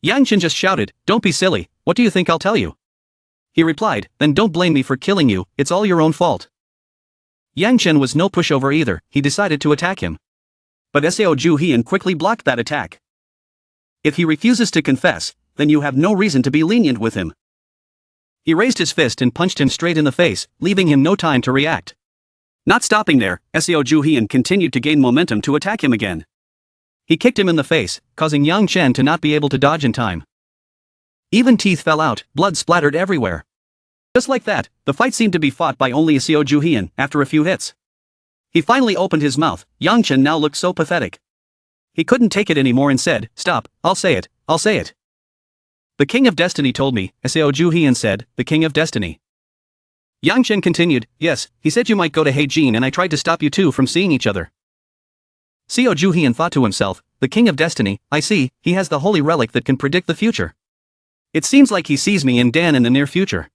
Yang Chen just shouted, "Don't be silly, what do you think I'll tell you?" He replied, "Then don't blame me for killing you, it's all your own fault." Yang Chen was no pushover either, he decided to attack him. But Seojian quickly blocked that attack. "If he refuses to confess, then you have no reason to be lenient with him." He raised his fist and punched him straight in the face, leaving him no time to react. Not stopping there, Seojian continued to gain momentum to attack him again. He kicked him in the face, causing Yang Chen to not be able to dodge in time. Even teeth fell out, blood splattered everywhere. Just like that, the fight seemed to be fought by only Seojian after a few hits. He finally opened his mouth. Yang Chen now looked so pathetic. He couldn't take it anymore and said, "Stop, I'll say it, I'll say it. The King of Destiny told me," Seojian said, "The King of Destiny." Yang Chen continued, "Yes, he said you might go to Heijin and I tried to stop you two from seeing each other." Seojian thought to himself, "The King of Destiny, I see, he has the holy relic that can predict the future. It seems like he sees me and Dan in the near future.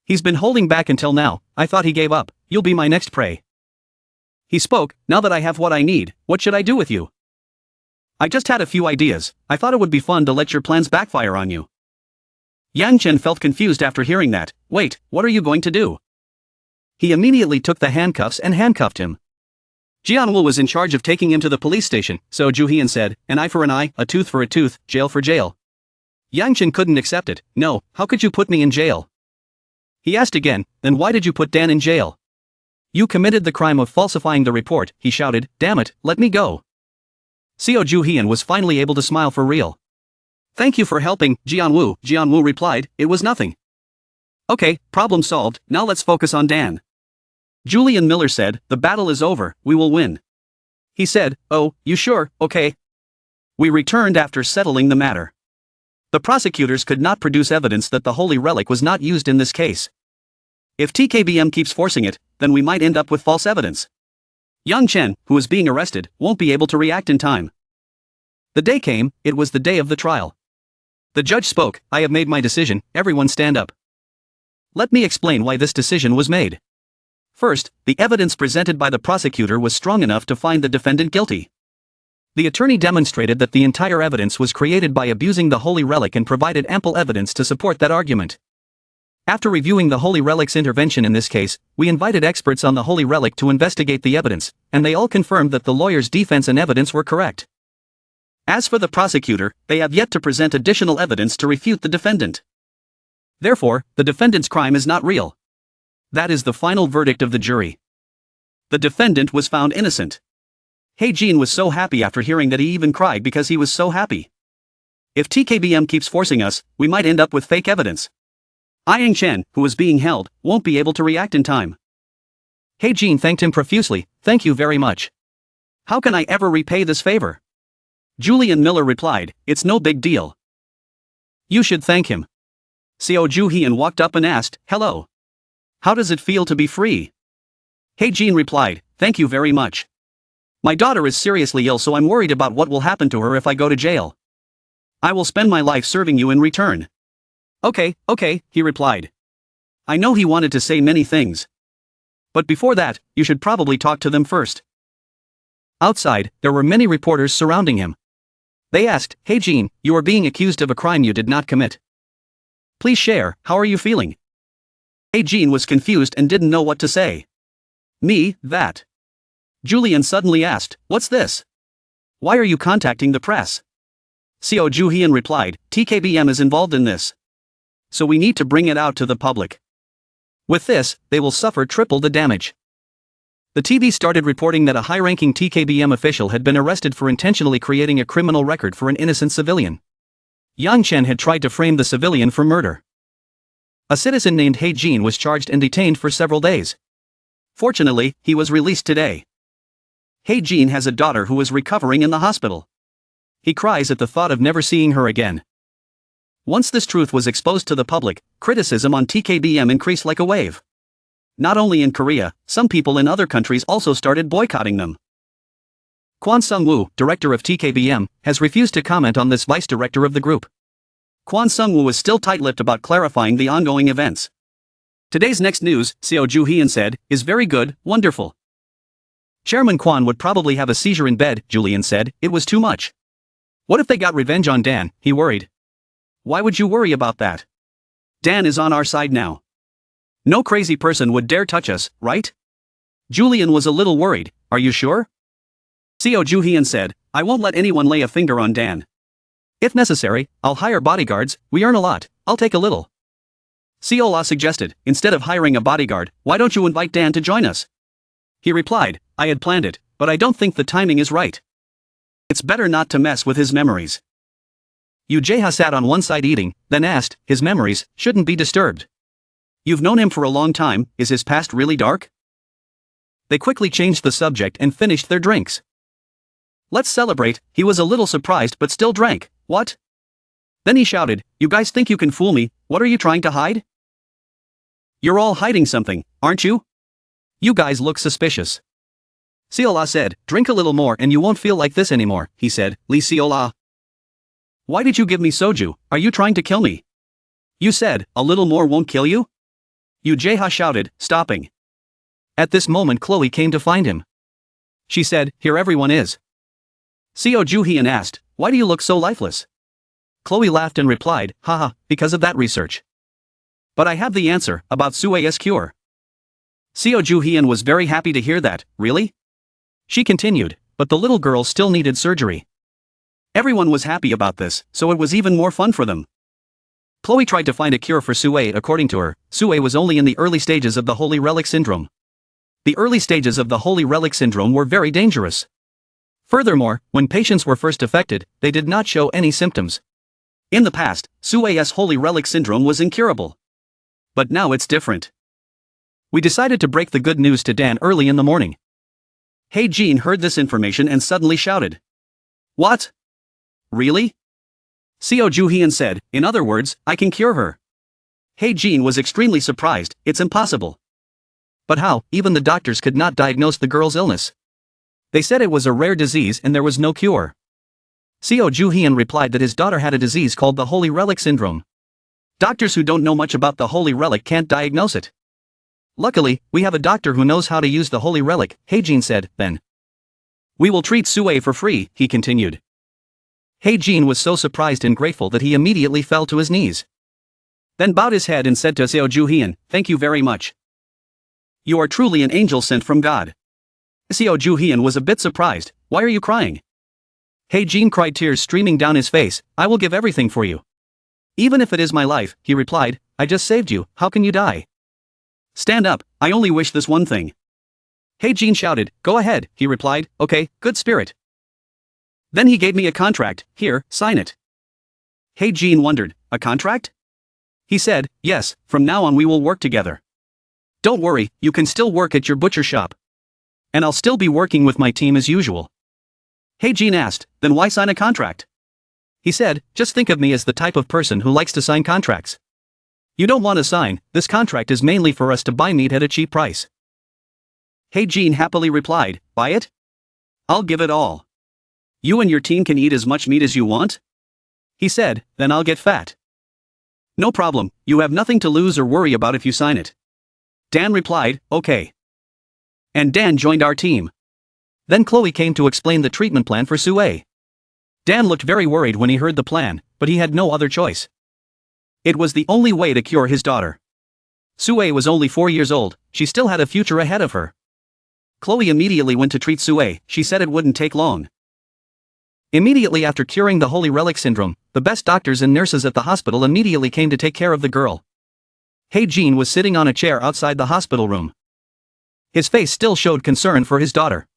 He's been holding back until now, I thought he gave up, you'll be my next prey." He spoke, "Now that I have what I need, what should I do with you? I just had a few ideas, I thought it would be fun to let your plans backfire on you." Yang Chen felt confused after hearing that. "Wait, what are you going to do?" He immediately took the handcuffs and handcuffed him. Jianwu was in charge of taking him to the police station, so Juhian said, "An eye for an eye, a tooth for a tooth, jail for jail." Yang Chen couldn't accept it. "No, how could you put me in jail?" He asked again, "Then why did you put Dan in jail?" "You committed the crime of falsifying the report," he shouted, "Damn it, let me go." Seojian was finally able to smile for real. "Thank you for helping, Jianwu," Jianwu replied, "It was nothing." "Okay, problem solved, now let's focus on Dan." Julian Miller said, "The battle is over, we will win." He said, "Oh, you sure, okay." We returned after settling the matter. The prosecutors could not produce evidence that the holy relic was not used in this case. If TKBM keeps forcing it, then we might end up with false evidence. Yang Chen, who is being arrested, won't be able to react in time. The day came, it was the day of the trial. The judge spoke, "I have made my decision, everyone stand up." Let me explain why this decision was made. First, the evidence presented by the prosecutor was strong enough to find the defendant guilty. The attorney demonstrated that the entire evidence was created by abusing the holy relic and provided ample evidence to support that argument. After reviewing the holy relic's intervention in this case, we invited experts on the holy relic to investigate the evidence, and they all confirmed that the lawyer's defense and evidence were correct. As for the prosecutor, they have yet to present additional evidence to refute the defendant. Therefore, the defendant's crime is not real. That is the final verdict of the jury. The defendant was found innocent. Heijin was so happy after hearing that he even cried because he was so happy. If TKBM keeps forcing us, we might end up with fake evidence. Chen, who was being held, won't be able to react in time. Jin thanked him profusely. Thank you very much. How can I ever repay this favor? Julian Miller replied, it's no big deal. You should thank him. Seojian walked up and asked, hello. How does it feel to be free? Jin replied, thank you very much. My daughter is seriously ill, so I'm worried about what will happen to her if I go to jail. I will spend my life serving you in return. Okay, he replied. I know he wanted to say many things. But before that, you should probably talk to them first. Outside, there were many reporters surrounding him. They asked, hey Jin, you are being accused of a crime you did not commit. Please share, how are you feeling? Jin was confused and didn't know what to say. Me, that. Julian suddenly asked, what's this? Why are you contacting the press? Seojian replied, TKBM is involved in this. So we need to bring it out to the public. With this, they will suffer triple the damage. The TV started reporting that a high-ranking TKBM official had been arrested for intentionally creating a criminal record for an innocent civilian. Chen had tried to frame the civilian for murder. A citizen named Jin was charged and detained for several days. Fortunately, he was released today. Jin has a daughter who is recovering in the hospital. He cries at the thought of never seeing her again. Once this truth was exposed to the public, criticism on TKBM increased like a wave. Not only in Korea, some people in other countries also started boycotting them. Kwon Sung-woo, director of TKBM, has refused to comment on this vice director of the group. Kwon Sung-woo is still tight-lipped about clarifying the ongoing events. Today's next news, Seo Joo-hyun said, is very good, wonderful. Chairman Kwon would probably have a seizure in bed, Julian said, it was too much. What if they got revenge on Dan, he worried. Why would you worry about that? Dan is on our side now. No crazy person would dare touch us, right? Julian was a little worried, are you sure? Seo Joo-hyun said, I won't let anyone lay a finger on Dan. If necessary, I'll hire bodyguards, we earn a lot, I'll take a little. Seola suggested, instead of hiring a bodyguard, why don't you invite Dan to join us? He replied, I had planned it, but I don't think the timing is right. It's better not to mess with his memories. Yoo Jae-ha sat on one side eating, then asked, his memories shouldn't be disturbed. You've known him for a long time, is his past really dark? They quickly changed the subject and finished their drinks. Let's celebrate, he was a little surprised but still drank, what? Then he shouted, you guys think you can fool me, what are you trying to hide? You're all hiding something, aren't you? You guys look suspicious. Seola said, drink a little more and you won't feel like this anymore, he said, Lee Seola. Why did you give me soju, are you trying to kill me? You said, a little more won't kill you? Yoo Jae-ha shouted, stopping. At this moment Chloe came to find him. She said, here everyone is. Seo Joo-hyun asked, why do you look so lifeless? Chloe laughed and replied, haha, because of that research. But I have the answer, about Sue's cure. Seo Joo-hyun was very happy to hear that, really? She continued, but the little girl still needed surgery. Everyone was happy about this, so it was even more fun for them. Chloe tried to find a cure for Sue. According to her, Sue was only in the early stages of the Holy Relic syndrome. The early stages of the Holy Relic syndrome were very dangerous. Furthermore, when patients were first affected, they did not show any symptoms. In the past, Sue's Holy Relic syndrome was incurable. But now it's different. We decided to break the good news to Dan early in the morning. Jin heard this information and suddenly shouted. What? Really? Seo Joo-hyun said, in other words, I can cure her. Jin was extremely surprised, it's impossible. But how, even the doctors could not diagnose the girl's illness. They said it was a rare disease and there was no cure. Seo Joo-hyun replied that his daughter had a disease called the Holy Relic syndrome. Doctors who don't know much about the Holy Relic can't diagnose it. Luckily, we have a doctor who knows how to use the Holy Relic, Jin said, then. We will treat Sue for free, he continued. Jin was so surprised and grateful that he immediately fell to his knees. Then bowed his head and said to Seo Joo-hyun, thank you very much. You are truly an angel sent from God. Seo Joo-hyun was a bit surprised, why are you crying? Jin cried, tears streaming down his face, I will give everything for you. Even if it is my life, he replied, I just saved you, how can you die? Stand up, I only wish this one thing. Jin shouted, go ahead, he replied, okay, good spirit. Then he gave me a contract, here, sign it. Seojian wondered, a contract? He said, yes, from now on we will work together. Don't worry, you can still work at your butcher shop. And I'll still be working with my team as usual. Seojian asked, then why sign a contract? He said, just think of me as the type of person who likes to sign contracts. You don't want to sign, this contract is mainly for us to buy meat at a cheap price. Seojian happily replied, buy it? I'll give it all. You and your team can eat as much meat as you want? He said, then I'll get fat. No problem, you have nothing to lose or worry about if you sign it. Dan replied, okay. And Dan joined our team. Then Chloe came to explain the treatment plan for Sue. Dan looked very worried when he heard the plan, but he had no other choice. It was the only way to cure his daughter. Sue was only 4 years old, she still had a future ahead of her. Chloe immediately went to treat Sue, she said it wouldn't take long. Immediately after curing the Holy Relic syndrome, the best doctors and nurses at the hospital immediately came to take care of the girl. Seojian was sitting on a chair outside the hospital room. His face still showed concern for his daughter.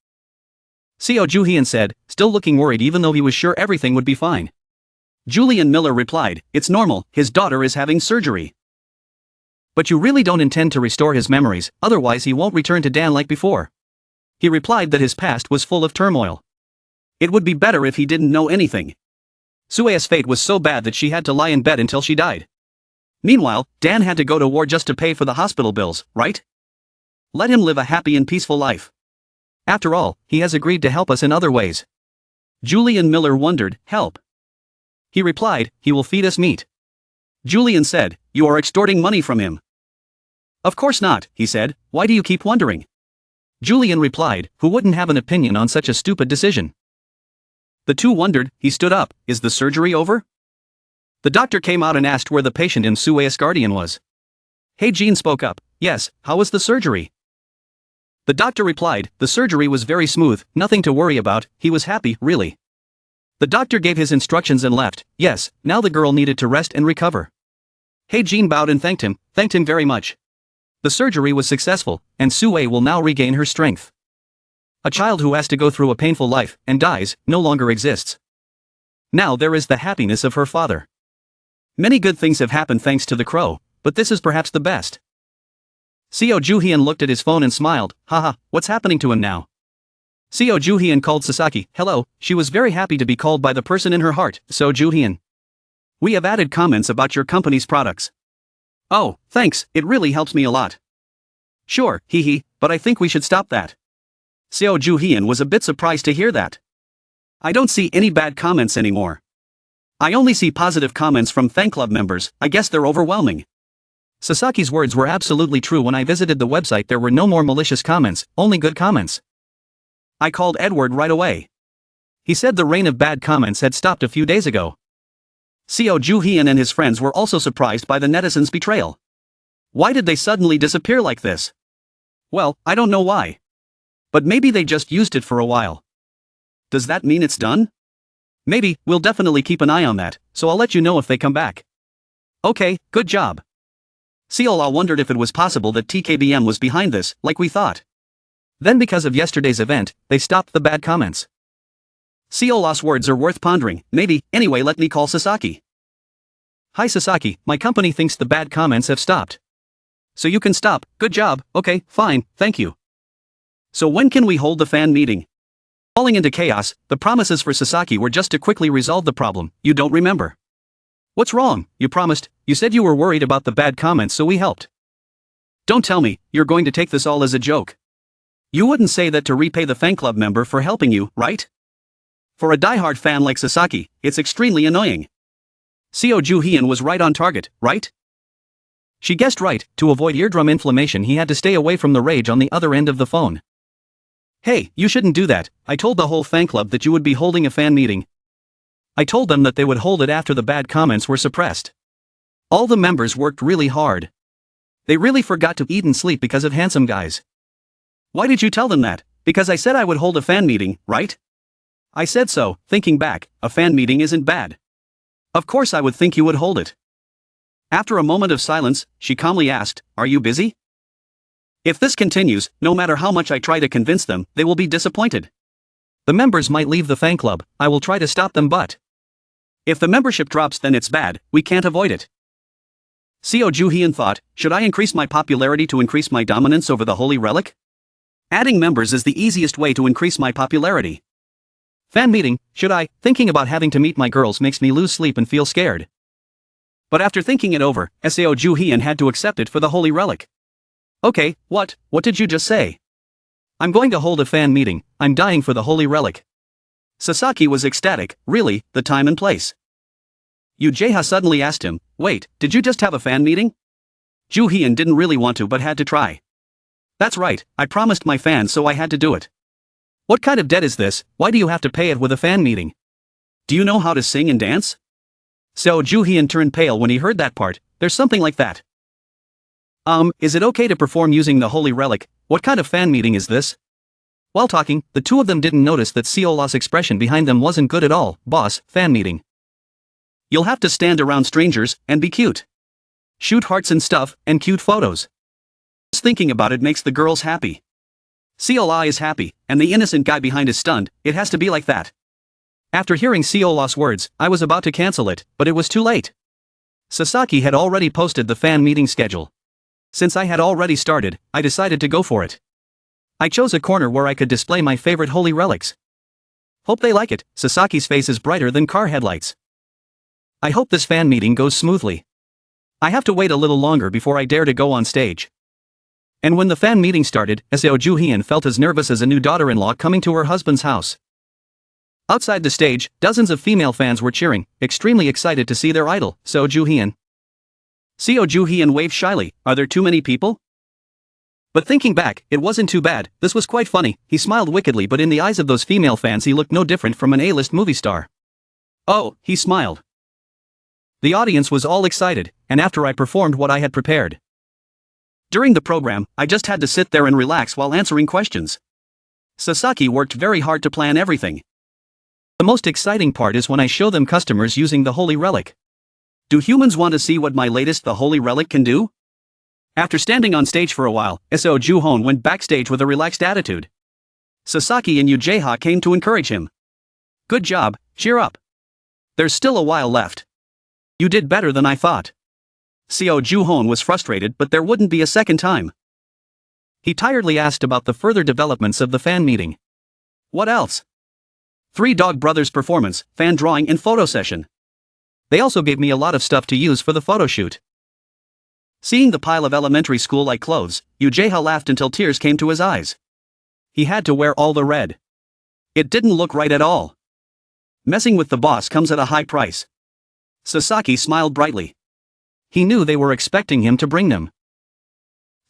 Seojian said, still looking worried even though he was sure everything would be fine. Julian Miller replied, it's normal, his daughter is having surgery. But you really don't intend to restore his memories, otherwise he won't return to Dan like before. He replied that his past was full of turmoil. It would be better if he didn't know anything. Sue's fate was so bad that she had to lie in bed until she died. Meanwhile, Dan had to go to war just to pay for the hospital bills, right? Let him live a happy and peaceful life. After all, he has agreed to help us in other ways. Julian Miller wondered, help? He replied, he will feed us meat. Julian said, you are extorting money from him. Of course not, he said, why do you keep wondering? Julian replied, who wouldn't have an opinion on such a stupid decision? The two wondered, he stood up, is the surgery over? The doctor came out and asked where the patient in Sue's guardian was. Seojian spoke up, yes, how was the surgery? The doctor replied, the surgery was very smooth, nothing to worry about, he was happy, really. The doctor gave his instructions and left, yes, now the girl needed to rest and recover. Seojian bowed and thanked him very much. The surgery was successful, and Sue will now regain her strength. A child who has to go through a painful life, and dies, no longer exists. Now there is the happiness of her father. Many good things have happened thanks to the crow, but this is perhaps the best. Seojian looked at his phone and smiled, haha, what's happening to him now? Seojian called Sasaki, hello, she was very happy to be called by the person in her heart, Seojian. We have added comments about your company's products. Oh, thanks, it really helps me a lot. Sure, hee, but I think we should stop that. Seojian was a bit surprised to hear that. I don't see any bad comments anymore. I only see positive comments from fan club members, I guess they're overwhelming. Sasaki's words were absolutely true. When I visited the website there were no more malicious comments, only good comments. I called Edward right away. He said the rain of bad comments had stopped a few days ago. Seojian and his friends were also surprised by the netizens' betrayal. Why did they suddenly disappear like this? Well, I don't know why. But maybe they just used it for a while. Does that mean it's done? Maybe, we'll definitely keep an eye on that, so I'll let you know if they come back. Okay, good job. Seola wondered if it was possible that TKBM was behind this, like we thought. Then because of yesterday's event, they stopped the bad comments. Seola's words are worth pondering, maybe, anyway let me call Sasaki. Hi Sasaki, my company thinks the bad comments have stopped. So you can stop, good job, okay, fine, thank you. So when can we hold the fan meeting? Falling into chaos, the promises for Sasaki were just to quickly resolve the problem, you don't remember. What's wrong? You promised, you said you were worried about the bad comments so we helped. Don't tell me, you're going to take this all as a joke. You wouldn't say that to repay the fan club member for helping you, right? For a diehard fan like Sasaki, it's extremely annoying. Seojian was right on target, right? She guessed right, to avoid eardrum inflammation he had to stay away from the rage on the other end of the phone. Hey, you shouldn't do that, I told the whole fan club that you would be holding a fan meeting. I told them that they would hold it after the bad comments were suppressed. All the members worked really hard. They really forgot to eat and sleep because of handsome guys. Why did you tell them that? Because I said I would hold a fan meeting, right? I said so, thinking back, a fan meeting isn't bad. Of course I would think you would hold it. After a moment of silence, she calmly asked, are you busy? If this continues, no matter how much I try to convince them, they will be disappointed. The members might leave the fan club, I will try to stop them but... If the membership drops, then it's bad, we can't avoid it. Seojian thought, should I increase my popularity to increase my dominance over the holy relic? Adding members is the easiest way to increase my popularity. Fan meeting, should I? Thinking about having to meet my girls makes me lose sleep and feel scared. But after thinking it over, Seojian had to accept it for the holy relic. Okay, what did you just say? I'm going to hold a fan meeting, I'm dying for the holy relic. Sasaki was ecstatic, really, the time and place. Ujeha suddenly asked him, wait, did you just have a fan meeting? Juhyun didn't really want to but had to try. That's right, I promised my fans so I had to do it. What kind of debt is this, why do you have to pay it with a fan meeting? Do you know how to sing and dance? So Juhyun turned pale when he heard that part, there's something like that. Is it okay to perform using the holy relic, what kind of fan meeting is this? While talking, the two of them didn't notice that Seola's expression behind them wasn't good at all, boss, fan meeting. You'll have to stand around strangers, and be cute. Shoot hearts and stuff, and cute photos. Just thinking about it makes the girls happy. Seola is happy, and the innocent guy behind is stunned, it has to be like that. After hearing Seola's words, I was about to cancel it, but it was too late. Sasaki had already posted the fan meeting schedule. Since I had already started, I decided to go for it. I chose a corner where I could display my favorite holy relics. Hope they like it, Sasaki's face is brighter than car headlights. I hope this fan meeting goes smoothly. I have to wait a little longer before I dare to go on stage. And when the fan meeting started, Seo Juhyun felt as nervous as a new daughter-in-law coming to her husband's house. Outside the stage, dozens of female fans were cheering, extremely excited to see their idol, Seo Juhyun. Seo Juhyun waved shyly, are there too many people? But thinking back, it wasn't too bad, this was quite funny, he smiled wickedly but in the eyes of those female fans he looked no different from an A-list movie star. Oh, he smiled. The audience was all excited, and after I performed what I had prepared. During the program, I just had to sit there and relax while answering questions. Sasaki worked very hard to plan everything. The most exciting part is when I show them customers using the holy relic. Do humans want to see what my latest the holy relic can do? After standing on stage for a while, Seo Juhyun went backstage with a relaxed attitude. Sasaki and Ujeha came to encourage him. Good job, cheer up. There's still a while left. You did better than I thought. Seo Juhyun was frustrated but there wouldn't be a second time. He tiredly asked about the further developments of the fan meeting. What else? Three Dog Brothers performance, fan drawing and photo session. They also gave me a lot of stuff to use for the photo shoot. Seeing the pile of elementary school-like clothes, Ujeha laughed until tears came to his eyes. He had to wear all the red. It didn't look right at all. Messing with the boss comes at a high price. Sasaki smiled brightly. He knew they were expecting him to bring them.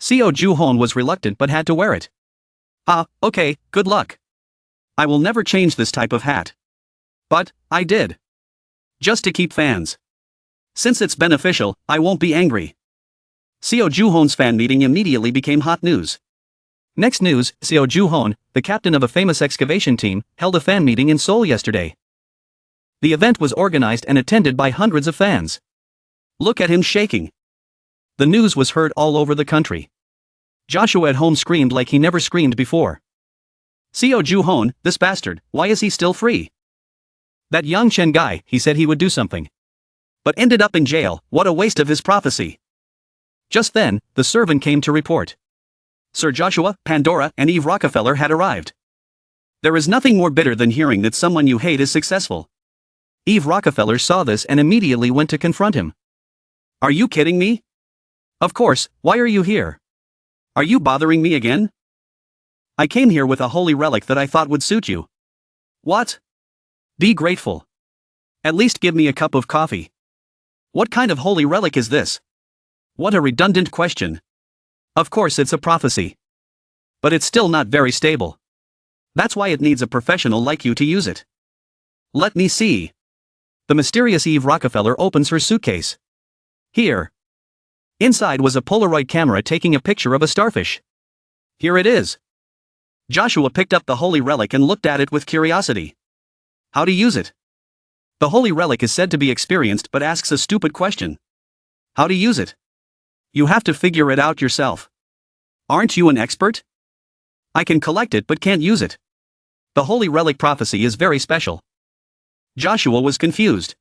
Seo Juhyun was reluctant but had to wear it. Okay, good luck. I will never change this type of hat. But, I did. Just to keep fans. Since it's beneficial, I won't be angry. Seo Juhyun's fan meeting immediately became hot news. Next news, Seo Juhyun, the captain of a famous excavation team, held a fan meeting in Seoul yesterday. The event was organized and attended by hundreds of fans. Look at him shaking. The news was heard all over the country. Joshua at home screamed like he never screamed before. Seo Juhyun, this bastard, why is he still free? That young Chen guy, he said he would do something. But ended up in jail, what a waste of his prophecy. Just then, the servant came to report. Sir Joshua, Pandora, and Eve Rockefeller had arrived. There is nothing more bitter than hearing that someone you hate is successful. Eve Rockefeller saw this and immediately went to confront him. Are you kidding me? Of course, why are you here? Are you bothering me again? I came here with a holy relic that I thought would suit you. What? Be grateful. At least give me a cup of coffee. What kind of holy relic is this? What a redundant question. Of course it's a prophecy. But it's still not very stable. That's why it needs a professional like you to use it. Let me see. The mysterious Eve Rockefeller opens her suitcase. Here. Inside was a Polaroid camera taking a picture of a starfish. Here it is. Joshua picked up the holy relic and looked at it with curiosity. How to use it? The holy relic is said to be experienced but asks a stupid question. How to use it? You have to figure it out yourself. Aren't you an expert? I can collect it but can't use it. The holy relic prophecy is very special. Joshua was confused.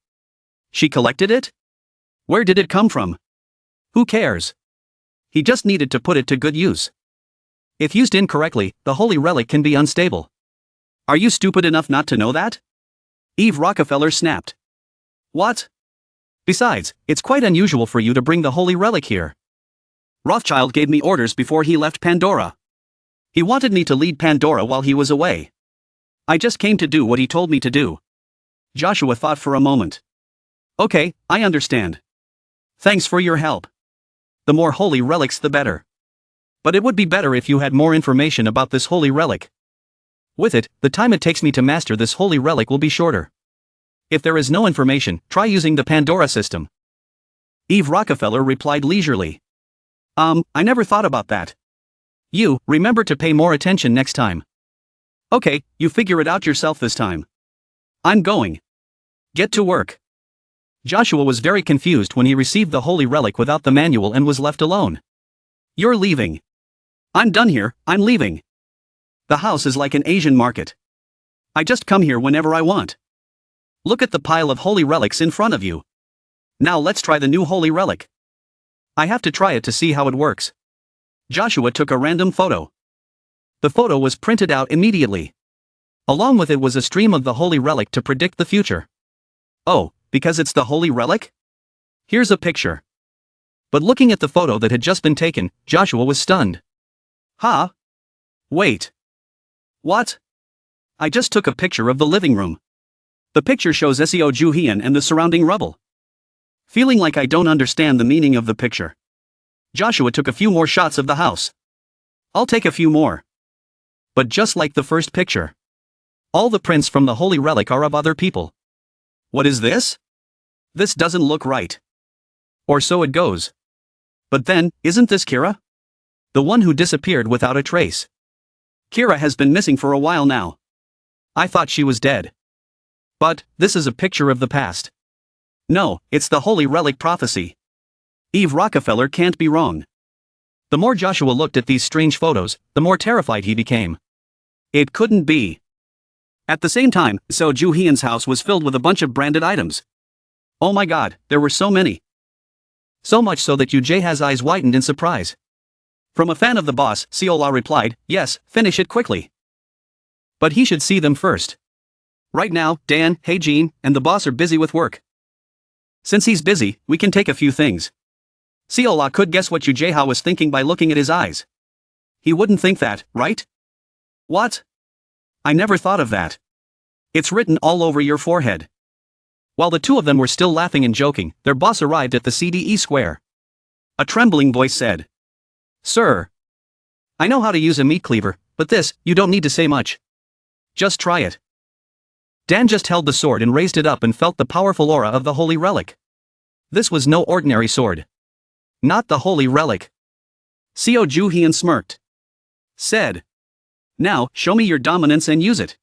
She collected it? Where did it come from? Who cares? He just needed to put it to good use. If used incorrectly, the holy relic can be unstable. Are you stupid enough not to know that? Eve Rockefeller snapped. What? Besides, it's quite unusual for you to bring the holy relic here. Rothschild gave me orders before he left Pandora. He wanted me to lead Pandora while he was away. I just came to do what he told me to do. Joshua thought for a moment. Okay, I understand. Thanks for your help. The more holy relics the better. But it would be better if you had more information about this holy relic. With it, the time it takes me to master this holy relic will be shorter. If there is no information, try using the Pandora system. Eve Rockefeller replied leisurely. I never thought about that. You, remember to pay more attention next time. Okay, you figure it out yourself this time. I'm going. Get to work. Joshua was very confused when he received the holy relic without the manual and was left alone. You're leaving. I'm done here, I'm leaving. The house is like an Asian market. I just come here whenever I want. Look at the pile of holy relics in front of you. Now let's try the new holy relic. I have to try it to see how it works. Joshua took a random photo. The photo was printed out immediately. Along with it was a stream of the holy relic to predict the future. Oh, because it's the holy relic? Here's a picture. But looking at the photo that had just been taken, Joshua was stunned. Huh? Wait. What? I just took a picture of the living room. The picture shows Seojian and the surrounding rubble. Feeling like I don't understand the meaning of the picture, Joshua took a few more shots of the house. I'll take a few more. But just like the first picture, all the prints from the holy relic are of other people. What is this? This doesn't look right. Or so it goes. But then, isn't this Kira? The one who disappeared without a trace. Kira has been missing for a while now. I thought she was dead. But, this is a picture of the past. No, it's the holy relic prophecy. Eve Rockefeller can't be wrong. The more Joshua looked at these strange photos, the more terrified he became. It couldn't be. At the same time, Seojian's house was filled with a bunch of branded items. Oh my god, there were so many. So much so that Yujae's eyes widened in surprise. From a fan of the boss, Seola replied, yes, finish it quickly. But he should see them first. Right now, Dan, Heijin, and the boss are busy with work. Since he's busy, we can take a few things. Seola could guess what Yujae was thinking by looking at his eyes. He wouldn't think that, right? What? I never thought of that. It's written all over your forehead. While the two of them were still laughing and joking, their boss arrived at the CDE square. A trembling voice said. Sir. I know how to use a meat cleaver, but this, you don't need to say much. Just try it. Dan just held the sword and raised it up and felt the powerful aura of the holy relic. This was no ordinary sword. Not the holy relic. Seojian smirked. Said. Now, show me your dominance and use it.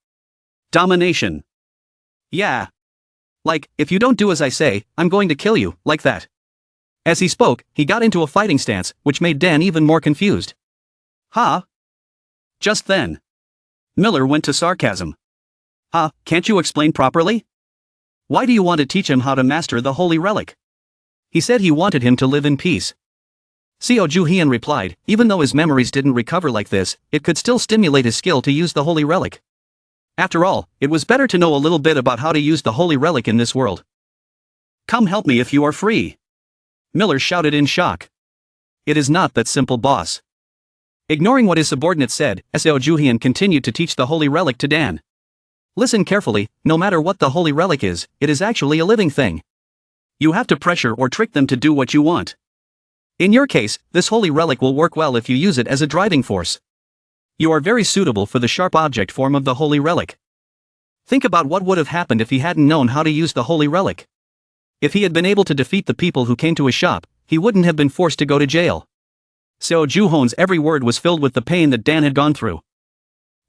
Domination. Yeah. Like, if you don't do as I say, I'm going to kill you, like that. As he spoke, he got into a fighting stance, which made Dan even more confused. Huh? Just then, Miller went to sarcasm. Can't you explain properly? Why do you want to teach him how to master the holy relic? He said he wanted him to live in peace. Seojian replied, even though his memories didn't recover like this, it could still stimulate his skill to use the holy relic. After all, it was better to know a little bit about how to use the holy relic in this world. Come help me if you are free. Miller shouted in shock. It is not that simple, boss. Ignoring what his subordinate said, Seojian continued to teach the holy relic to Dan. Listen carefully, no matter what the holy relic is, it is actually a living thing. You have to pressure or trick them to do what you want. In your case, this holy relic will work well if you use it as a driving force. You are very suitable for the sharp object form of the holy relic. Think about what would have happened if he hadn't known how to use the holy relic. If he had been able to defeat the people who came to his shop, he wouldn't have been forced to go to jail. Seojian's every word was filled with the pain that Dan had gone through.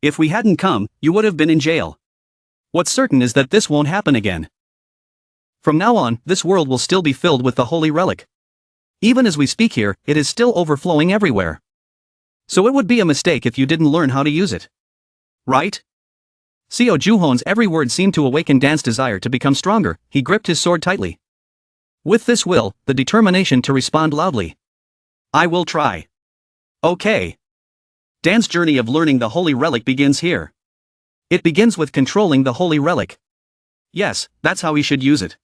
If we hadn't come, you would have been in jail. What's certain is that this won't happen again. From now on, this world will still be filled with the holy relic. Even as we speak here, it is still overflowing everywhere. So it would be a mistake if you didn't learn how to use it. Right? Seojian's every word seemed to awaken Dan's desire to become stronger. He gripped his sword tightly. With this will, the determination to respond loudly. I will try. Okay. Dan's journey of learning the holy relic begins here. It begins with controlling the holy relic. Yes, that's how he should use it.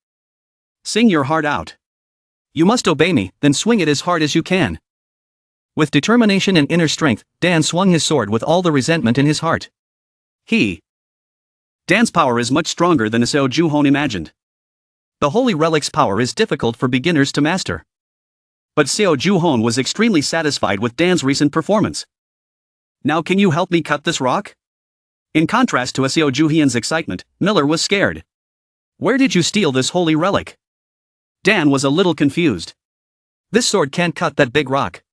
Sing your heart out. You must obey me, then swing it as hard as you can. With determination and inner strength, Dan swung his sword with all the resentment in his heart. Dan's power is much stronger than Seojian imagined. The holy relic's power is difficult for beginners to master. But Seojian was extremely satisfied with Dan's recent performance. Now can you help me cut this rock? In contrast to Seojian's excitement, Miller was scared. Where did you steal this holy relic? Dan was a little confused. This sword can't cut that big rock.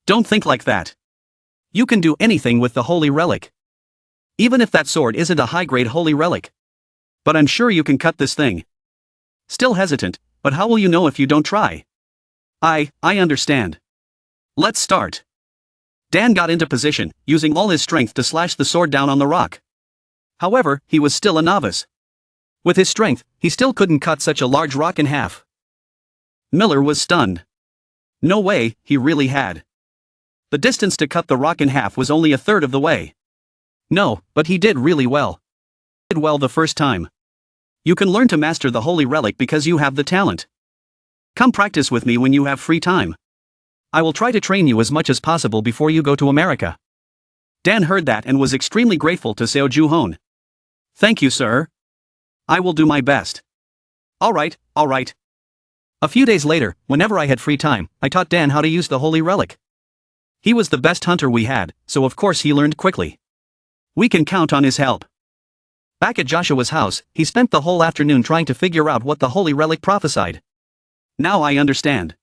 Don't think like that. You can do anything with the holy relic. Even if that sword isn't a high-grade holy relic. But I'm sure you can cut this thing. Still hesitant, but how will you know if you don't try? I understand. Let's start. Dan got into position, using all his strength to slash the sword down on the rock. However, he was still a novice. With his strength, he still couldn't cut such a large rock in half. Miller was stunned. No way, he really had. The distance to cut the rock in half was only a third of the way. No, but he did really well. He did well the first time. You can learn to master the holy relic because you have the talent. Come practice with me when you have free time. I will try to train you as much as possible before you go to America. Dan heard that and was extremely grateful to Seojian. Thank you, sir. I will do my best. All right. A few days later, whenever I had free time, I taught Dan how to use the holy relic. He was the best hunter we had, so of course he learned quickly. We can count on his help. Back at Joshua's house, he spent the whole afternoon trying to figure out what the holy relic prophesied. Now I understand.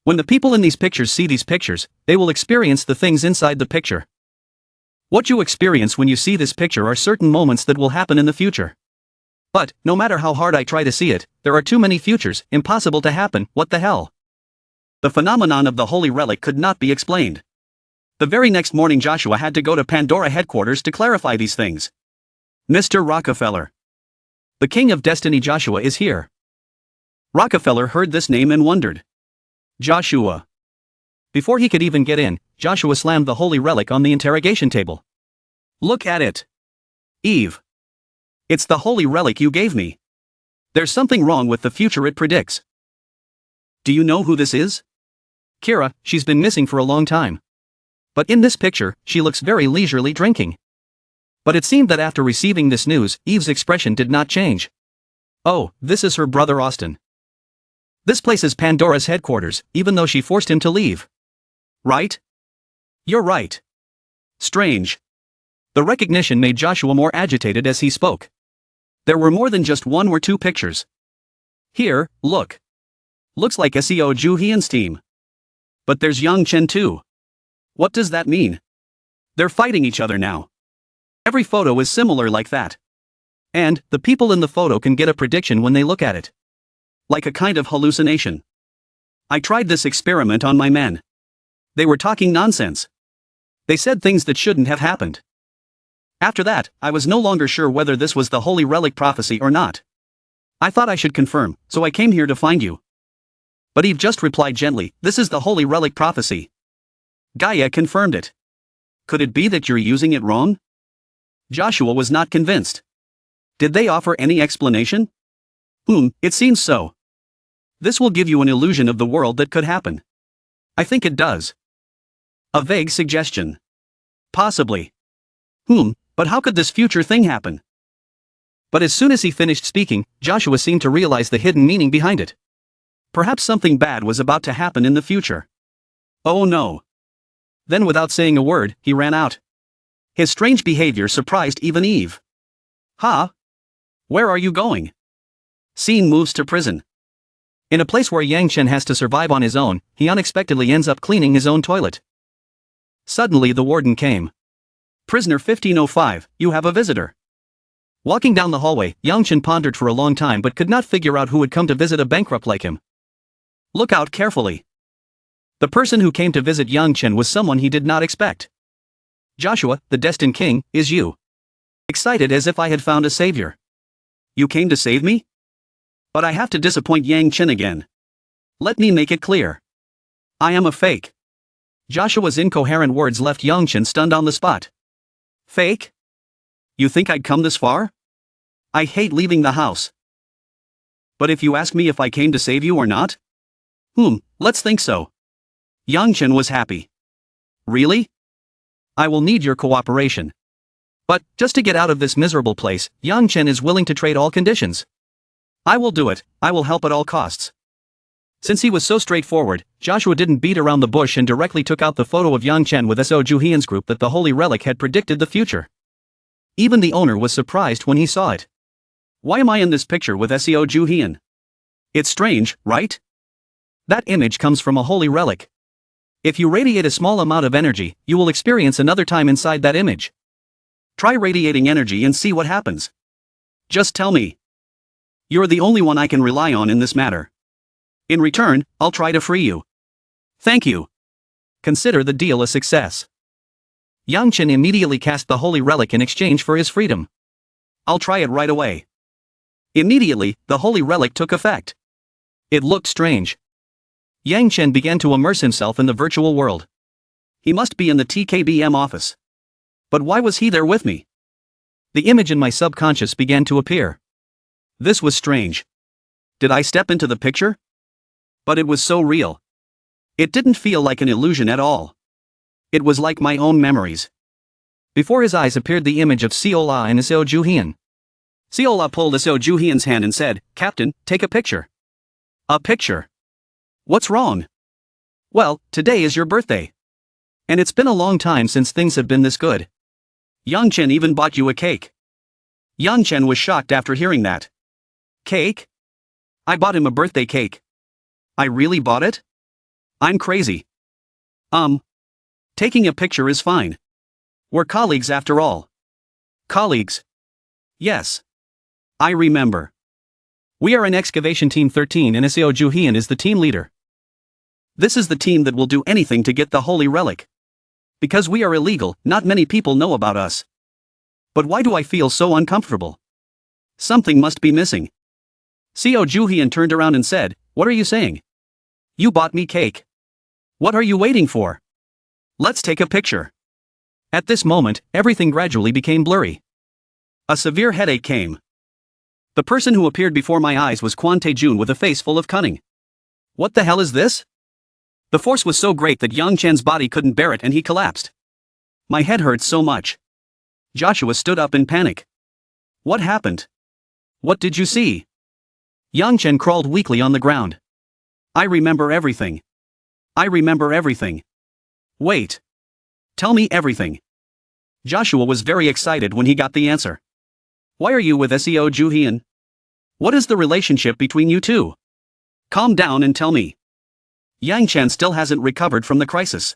When the people in these pictures see these pictures, they will experience the things inside the picture. What you experience when you see this picture are certain moments that will happen in the future. But, no matter how hard I try to see it, there are too many futures, impossible to happen, what the hell? The phenomenon of the holy relic could not be explained. The very next morning Joshua had to go to Pandora headquarters to clarify these things. Mr. Rockefeller. The King of Destiny Joshua is here. Rockefeller heard this name and wondered. Joshua. Before he could even get in, Joshua slammed the holy relic on the interrogation table. Look at it. Eve. It's the holy relic you gave me. There's something wrong with the future it predicts. Do you know who this is? Kira, she's been missing for a long time. But in this picture, she looks very leisurely drinking. But it seemed that after receiving this news, Eve's expression did not change. Oh, this is her brother Austin. This place is Pandora's headquarters, even though she forced him to leave. Right? You're right. Strange. The recognition made Joshua more agitated as he spoke. There were more than just one or two pictures. Here, look. Looks like SEO Juhian's team. But there's Yang Chen too. What does that mean? They're fighting each other now. Every photo is similar like that. And, the people in the photo can get a prediction when they look at it. Like a kind of hallucination. I tried this experiment on my men. They were talking nonsense. They said things that shouldn't have happened. After that, I was no longer sure whether this was the holy relic prophecy or not. I thought I should confirm, so I came here to find you. But Eve just replied gently, this is the holy relic prophecy. Gaia confirmed it. Could it be that you're using it wrong? Joshua was not convinced. Did they offer any explanation? It seems so. This will give you an illusion of the world that could happen. I think it does. A vague suggestion. Possibly. But how could this future thing happen? But as soon as he finished speaking, Joshua seemed to realize the hidden meaning behind it. Perhaps something bad was about to happen in the future. Oh no. Then without saying a word, he ran out. His strange behavior surprised even Eve. Huh? Where are you going? Scene moves to prison. In a place where Yang Chen has to survive on his own, he unexpectedly ends up cleaning his own toilet. Suddenly the warden came. Prisoner 1505, you have a visitor. Walking down the hallway, Yang Chen pondered for a long time but could not figure out who would come to visit a bankrupt like him. Look out carefully. The person who came to visit Yang Chen was someone he did not expect. Joshua, the destined king, is you. Excited as if I had found a savior. You came to save me? But I have to disappoint Yang Chen again. Let me make it clear. I am a fake. Joshua's incoherent words left Yang Chen stunned on the spot. Fake? You think I'd come this far? I hate leaving the house. But if you ask me if I came to save you or not? Let's think so. Yang Chen was happy. Really? I will need your cooperation. But, just to get out of this miserable place, Yang Chen is willing to trade all conditions. I will do it, I will help at all costs. Since he was so straightforward, Joshua didn't beat around the bush and directly took out the photo of Yang Chen with Seojian's group that the Holy Relic had predicted the future. Even the owner was surprised when he saw it. Why am I in this picture with Seojian? It's strange, right? That image comes from a Holy Relic. If you radiate a small amount of energy, you will experience another time inside that image. Try radiating energy and see what happens. Just tell me. You're the only one I can rely on in this matter. In return, I'll try to free you. Thank you. Consider the deal a success. Yang Chen immediately cast the Holy Relic in exchange for his freedom. I'll try it right away. Immediately, the Holy Relic took effect. It looked strange. Yang Chen began to immerse himself in the virtual world. He must be in the TKBM office. But why was he there with me? The image in my subconscious began to appear. This was strange. Did I step into the picture? But it was so real. It didn't feel like an illusion at all. It was like my own memories. Before his eyes appeared the image of Seola and Seojian. Seola pulled Seojian's hand and said, "Captain, take a picture." A picture? What's wrong? Well, today is your birthday. And it's been a long time since things have been this good. Yang Chen even bought you a cake. Yang Chen was shocked after hearing that. Cake? I bought him a birthday cake. I really bought it? I'm crazy. Taking a picture is fine. We're colleagues after all. Colleagues? Yes. I remember. We are an excavation team 13 and Seojian is the team leader. This is the team that will do anything to get the Holy Relic. Because we are illegal, not many people know about us. But why do I feel so uncomfortable? Something must be missing. Seojian turned around and said, "What are you saying? You bought me cake. What are you waiting for? Let's take a picture." At this moment, everything gradually became blurry. A severe headache came. The person who appeared before my eyes was Kwon Tae-jun with a face full of cunning. What the hell is this? The force was so great that Yang Chen's body couldn't bear it and he collapsed. My head hurt so much. Joshua stood up in panic. What happened? What did you see? Yang Chen crawled weakly on the ground. I remember everything. I remember everything. Wait. Tell me everything. Joshua was very excited when he got the answer. Why are you with Seojian? What is the relationship between you two? Calm down and tell me. Yang Chen still hasn't recovered from the crisis.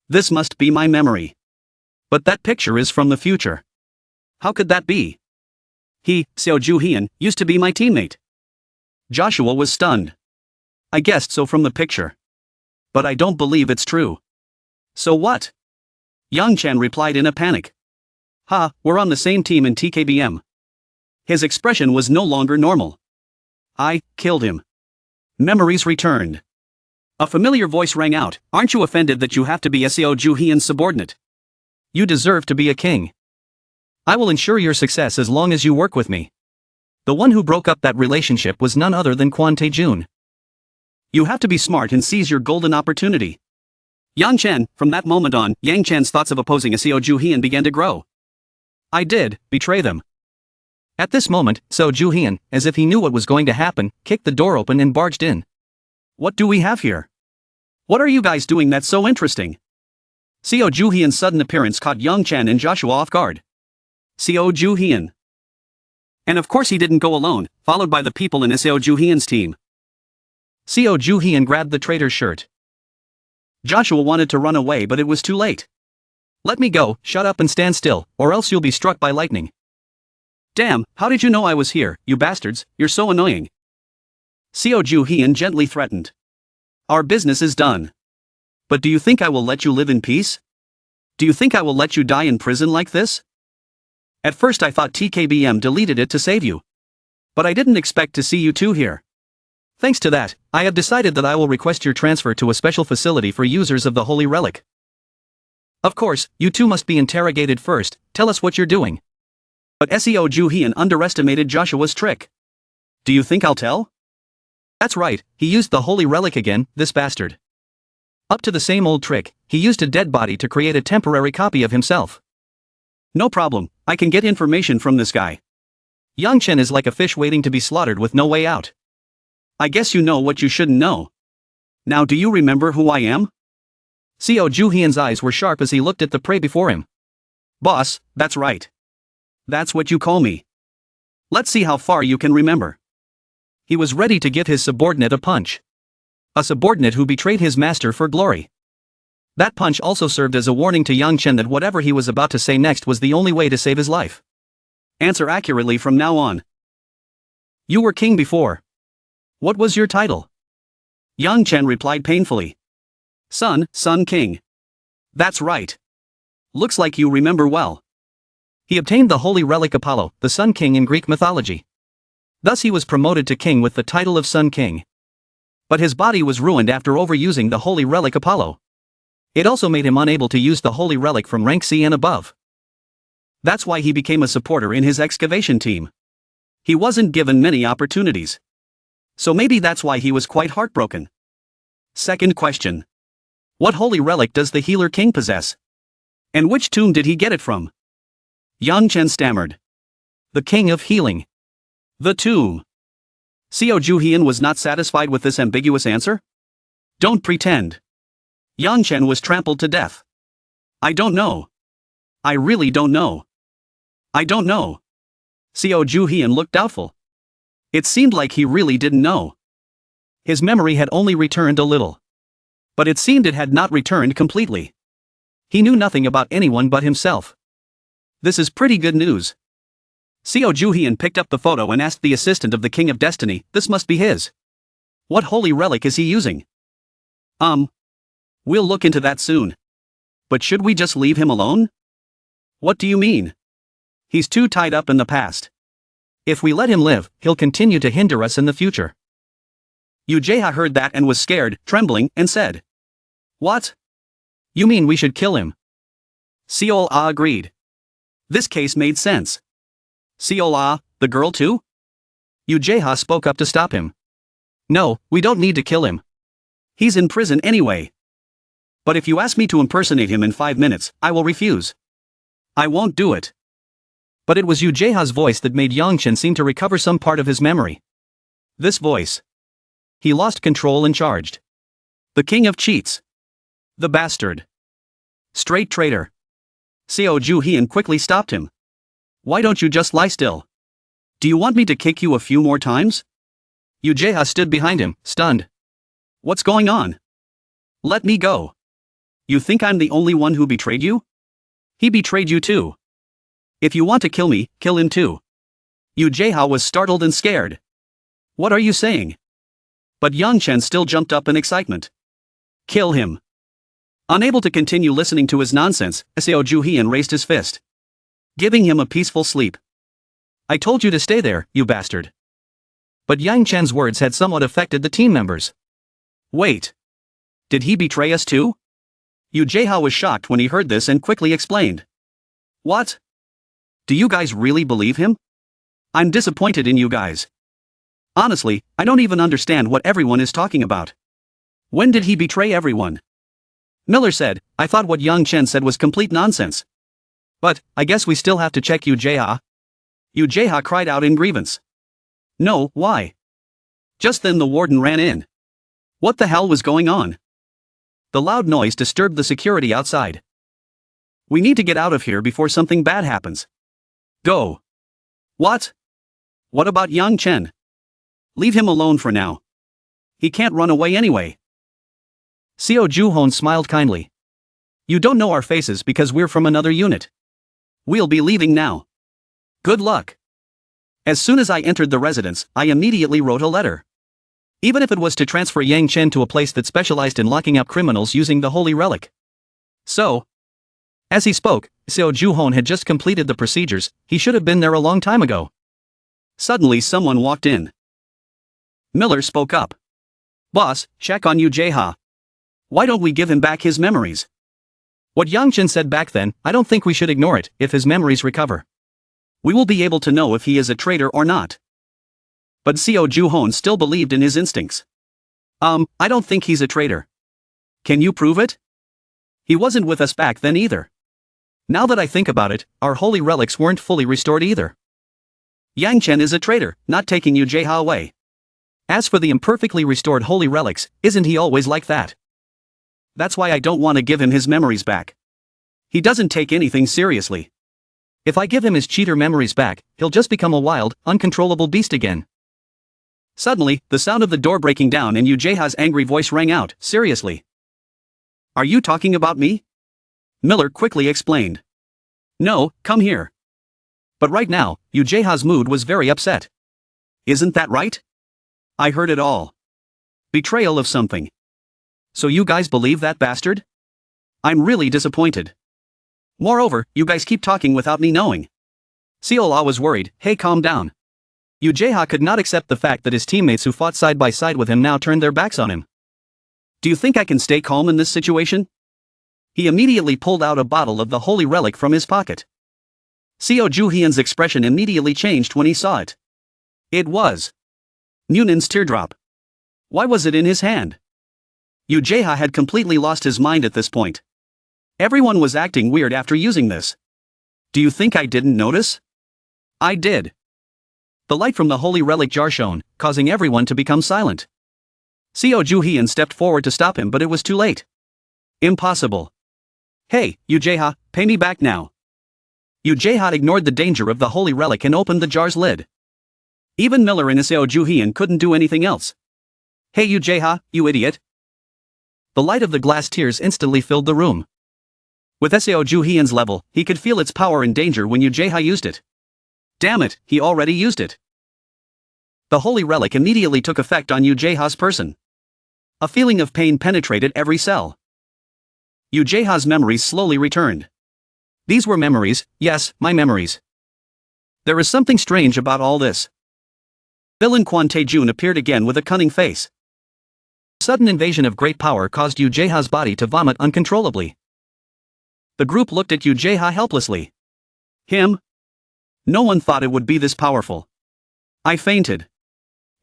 This must be my memory. But that picture is from the future. How could that be? He, Seojian, used to be my teammate. Joshua was stunned. I guessed so from the picture. But I don't believe it's true. So what? Yang Chen replied in a panic. We're on the same team in TKBM. His expression was no longer normal. I killed him. Memories returned. A familiar voice rang out, aren't you offended that you have to be Seojian's subordinate? You deserve to be a king. I will ensure your success as long as you work with me. The one who broke up that relationship was none other than Kwon Tae-jun. You have to be smart and seize your golden opportunity. Yang Chen, from that moment on, Yang Chen's thoughts of opposing Seojian began to grow. I did betray them. At this moment, Seojian, as if he knew what was going to happen, kicked the door open and barged in. What do we have here? What are you guys doing that's so interesting? Seojian's sudden appearance caught Yang Chen and Joshua off guard. Seojian. And of course he didn't go alone, followed by the people in Seojian's team. Seojian grabbed the traitor's shirt. Joshua wanted to run away but it was too late. Let me go, shut up and stand still, or else you'll be struck by lightning. Damn, how did you know I was here, you bastards, you're so annoying. Seojian gently threatened. Our business is done. But do you think I will let you live in peace? Do you think I will let you die in prison like this? At first I thought TKBM deleted it to save you. But I didn't expect to see you two here. Thanks to that, I have decided that I will request your transfer to a special facility for users of the Holy Relic. Of course, you two must be interrogated first. Tell us what you're doing. But Seojian underestimated Joshua's trick. Do you think I'll tell? That's right, he used the Holy Relic again, this bastard. Up to the same old trick, he used a dead body to create a temporary copy of himself. No problem, I can get information from this guy. Yang Chen is like a fish waiting to be slaughtered with no way out. I guess you know what you shouldn't know. Now do you remember who I am? Seojian's eyes were sharp as he looked at the prey before him. Boss, that's right. That's what you call me. Let's see how far you can remember. He was ready to give his subordinate a punch. A subordinate who betrayed his master for glory. That punch also served as a warning to Yang Chen that whatever he was about to say next was the only way to save his life. Answer accurately from now on. You were king before. What was your title? Yang Chen replied painfully. Sun King. That's right. Looks like you remember well. He obtained the holy relic Apollo, the Sun King in Greek mythology. Thus he was promoted to king with the title of Sun King. But his body was ruined after overusing the holy relic Apollo. It also made him unable to use the holy relic from rank C and above. That's why he became a supporter in his excavation team. He wasn't given many opportunities. So maybe that's why he was quite heartbroken. Second question. What holy relic does the healer king possess? And which tomb did he get it from? Yang Chen stammered. The king of healing. The tomb. Seojian was not satisfied with this ambiguous answer. Don't pretend. Yang Chen was trampled to death. I don't know. I really don't know. I don't know. Seojian looked doubtful. It seemed like he really didn't know. His memory had only returned a little. But it seemed it had not returned completely. He knew nothing about anyone but himself. This is pretty good news. Seojian picked up the photo and asked the assistant of the King of Destiny, this must be his. What holy relic is he using? We'll look into that soon. But should we just leave him alone? What do you mean? He's too tied up in the past. If we let him live, he'll continue to hinder us in the future. Ujeha heard that and was scared, trembling, and said. What? You mean we should kill him? Seol-ah agreed. This case made sense. Seol-ah, the girl too? Ujeha spoke up to stop him. No, we don't need to kill him. He's in prison anyway. But if you ask me to impersonate him in 5 minutes, I will refuse. I won't do it. But it was Ujeha's voice that made Yang Chen seem to recover some part of his memory. This voice. He lost control and charged. The king of cheats. The bastard. Straight traitor. Seojian quickly stopped him. Why don't you just lie still? Do you want me to kick you a few more times? Ujeha stood behind him, stunned. What's going on? Let me go. You think I'm the only one who betrayed you? He betrayed you too. If you want to kill me, kill him too. Ujeha was startled and scared. What are you saying? But Yang Chen still jumped up in excitement. Kill him. Unable to continue listening to his nonsense, Seojian raised his fist. Giving him a peaceful sleep. I told you to stay there, you bastard. But Yang Chen's words had somewhat affected the team members. Wait. Did he betray us too? Ujeha was shocked when he heard this and quickly explained. What? Do you guys really believe him? I'm disappointed in you guys. Honestly, I don't even understand what everyone is talking about. When did he betray everyone? Miller said, I thought what Yang Chen said was complete nonsense. But, I guess we still have to check Ujeha. Ujeha cried out in grievance. No, why? Just then the warden ran in. What the hell was going on? The loud noise disturbed the security outside. We need to get out of here before something bad happens. Go. What? What about Yang Chen? Leave him alone for now. He can't run away anyway. Seojian smiled kindly. You don't know our faces because we're from another unit. We'll be leaving now. Good luck. As soon as I entered the residence, I immediately wrote a letter. Even if it was to transfer Yang Chen to a place that specialized in locking up criminals using the holy relic. So, as he spoke, Seojian had just completed the procedures, he should have been there a long time ago. Suddenly someone walked in. Miller spoke up. Boss, check on Chen. Why don't we give him back his memories? What Yang Chen said back then, I don't think we should ignore it. If his memories recover, we will be able to know if he is a traitor or not. But Seo Ju-hoon still believed in his instincts. I don't think he's a traitor. Can you prove it? He wasn't with us back then either. Now that I think about it, our holy relics weren't fully restored either. Yang Chen is a traitor, not taking Chen away. As for the imperfectly restored holy relics, isn't he always like that? That's why I don't want to give him his memories back. He doesn't take anything seriously. If I give him his cheater memories back, he'll just become a wild, uncontrollable beast again. Suddenly, the sound of the door breaking down and Yu-Jaeha's angry voice rang out, seriously. Are you talking about me? Miller quickly explained. No, come here. But right now, Yu-Jaeha's mood was very upset. Isn't that right? I heard it all. Betrayal of something. So you guys believe that bastard? I'm really disappointed. Moreover, you guys keep talking without me knowing. Seola was worried. Hey, calm down. Yu-Jaeha could not accept the fact that his teammates who fought side by side with him now turned their backs on him. Do you think I can stay calm in this situation? He immediately pulled out a bottle of the holy relic from his pocket. Seo Ju-hyun's expression immediately changed when he saw it. It was Munin's teardrop. Why was it in his hand? Yu-Jaeha had completely lost his mind at this point. Everyone was acting weird after using this. Do you think I didn't notice? I did. The light from the holy relic jar shone, causing everyone to become silent. Seo Ju-hyun stepped forward to stop him, but it was too late. Impossible. Hey, Yu-Jaeha, pay me back now. Yu-Jaeha ignored the danger of the holy relic and opened the jar's lid. Even Miller and Seo Ju-hyun couldn't do anything else. Hey Yu-Jaeha, you idiot. The light of the glass tears instantly filled the room. With Seo Ju-hyun's level, he could feel its power and danger when Yu-Jaeha used it. Damn it, he already used it. The holy relic immediately took effect on Yu-Jaeha's person. A feeling of pain penetrated every cell. Yu-Jaeha's memories slowly returned. These were memories, yes, my memories. There is something strange about all this. Villain Kwon Tae-jun appeared again with a cunning face. Sudden invasion of great power caused Yu-Jaeha's body to vomit uncontrollably. The group looked at Yu-Jaeha helplessly. Him? No one thought it would be this powerful. I fainted.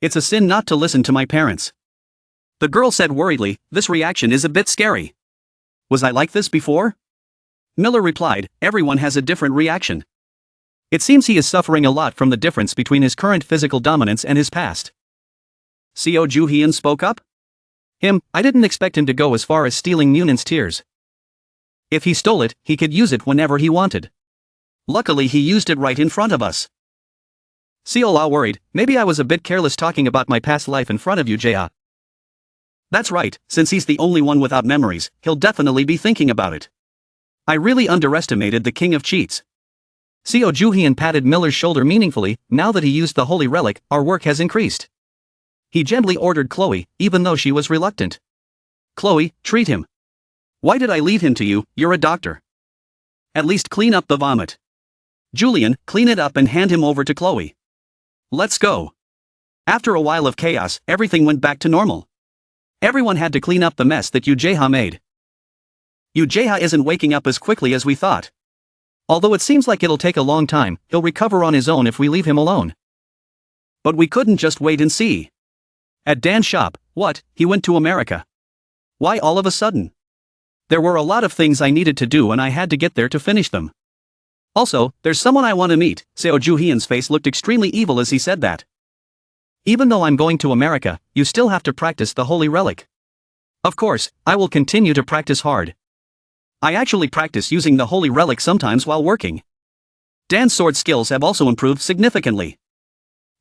It's a sin not to listen to my parents. The girl said worriedly, this reaction is a bit scary. Was I like this before? Miller replied, everyone has a different reaction. It seems he is suffering a lot from the difference between his current physical dominance and his past. Seo Ju-hyun spoke up. I didn't expect him to go as far as stealing Munin's tears. If he stole it, he could use it whenever he wanted. Luckily he used it right in front of us. Seola worried, maybe I was a bit careless talking about my past life in front of you, Jae. That's right, since he's the only one without memories, he'll definitely be thinking about it. I really underestimated the king of cheats. Seo Ju-hyun patted Miller's shoulder meaningfully, now that he used the holy relic, our work has increased. He gently ordered Chloe, even though she was reluctant. Chloe, treat him. Why did I leave him to you, you're a doctor. At least clean up the vomit. Julian, clean it up and hand him over to Chloe. Let's go. After a while of chaos, everything went back to normal. Everyone had to clean up the mess that Yu-Jaeha made. Yu-Jaeha isn't waking up as quickly as we thought. Although it seems like it'll take a long time, he'll recover on his own if we leave him alone. But we couldn't just wait and see. At Dan's shop, what, he went to America. Why all of a sudden? There were a lot of things I needed to do and I had to get there to finish them. Also, there's someone I want to meet. Seo Ju-hyun's face looked extremely evil as he said that. Even though I'm going to America, you still have to practice the holy relic. Of course, I will continue to practice hard. I actually practice using the holy relic sometimes while working. Dan's sword skills have also improved significantly.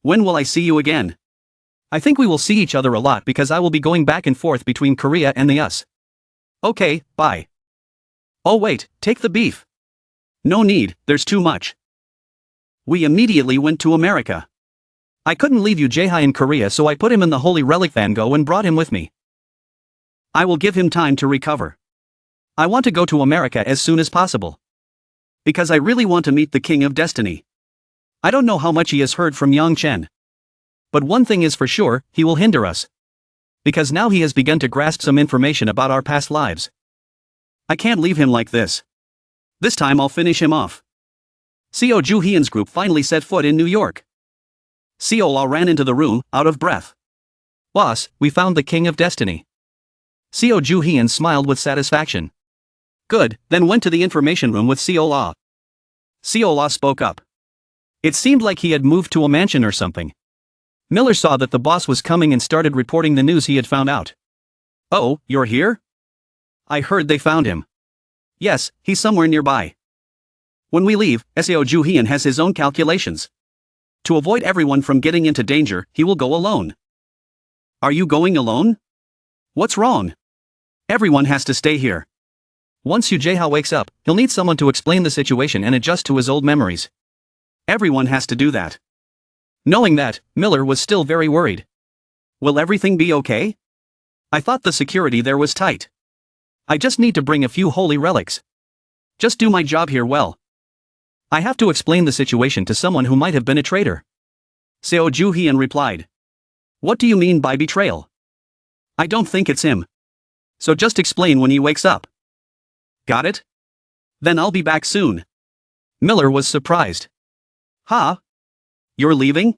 When will I see you again? I think we will see each other a lot because I will be going back and forth between Korea and the US. Okay, bye. Oh wait, take the beef. No need, there's too much. We immediately went to America. I couldn't leave Yu-Jaeha in Korea, so I put him in the holy relic van go and brought him with me. I will give him time to recover. I want to go to America as soon as possible. Because I really want to meet the King of Destiny. I don't know how much he has heard from young Chen. But one thing is for sure, he will hinder us. Because now he has begun to grasp some information about our past lives. I can't leave him like this. This time I'll finish him off. Seo Ju-hyun's group finally set foot in New York. Seo ran into the room, out of breath. Boss, we found the King of Destiny. Seo Ju-hyun smiled with satisfaction. Good, then went to the information room with Seo. Seo spoke up. It seemed like he had moved to a mansion or something. Miller saw that the boss was coming and started reporting the news he had found out. Oh, you're here? I heard they found him. Yes, he's somewhere nearby. When we leave, Seo Ju-hyun has his own calculations. To avoid everyone from getting into danger, he will go alone. Are you going alone? What's wrong? Everyone has to stay here. Once Yu Jae-ha wakes up, he'll need someone to explain the situation and adjust to his old memories. Everyone has to do that. Knowing that, Miller was still very worried. Will everything be okay? I thought the security there was tight. I just need to bring a few holy relics. Just do my job here well. I have to explain the situation to someone who might have been a traitor. Seo Ju-hyun replied. What do you mean by betrayal? I don't think it's him. So just explain when he wakes up. Got it? Then I'll be back soon. Miller was surprised. Huh? You're leaving?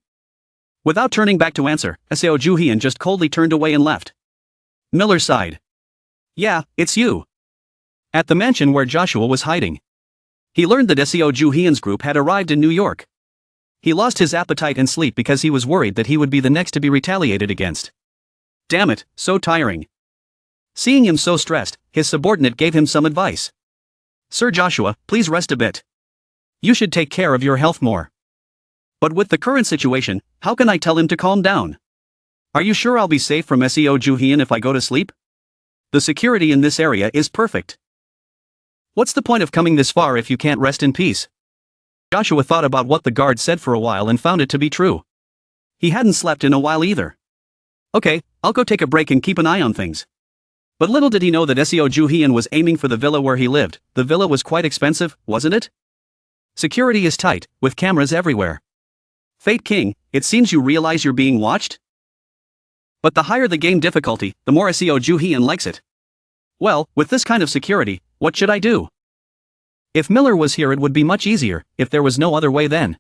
Without turning back to answer, Seo Ju-hyun just coldly turned away and left. Miller sighed. Yeah, it's you. At the mansion where Joshua was hiding. He learned that Seo Ju-hyun's group had arrived in New York. He lost his appetite and sleep because he was worried that he would be the next to be retaliated against. Damn it, so tiring. Seeing him so stressed, his subordinate gave him some advice. Sir Joshua, please rest a bit. You should take care of your health more. But with the current situation, how can I tell him to calm down? Are you sure I'll be safe from Seo Ju-hyun if I go to sleep? The security in this area is perfect. What's the point of coming this far if you can't rest in peace? Joshua thought about what the guard said for a while and found it to be true. He hadn't slept in a while either. Okay, I'll go take a break and keep an eye on things. But little did he know that Seo Ju-hyun was aiming for the villa where he lived. The villa was quite expensive, wasn't it? Security is tight, with cameras everywhere. Fate King, it seems you realize you're being watched? But the higher the game difficulty, the more Seo Ju-hyun likes it. Well, with this kind of security, what should I do? If Miller was here it would be much easier, if there was no other way then.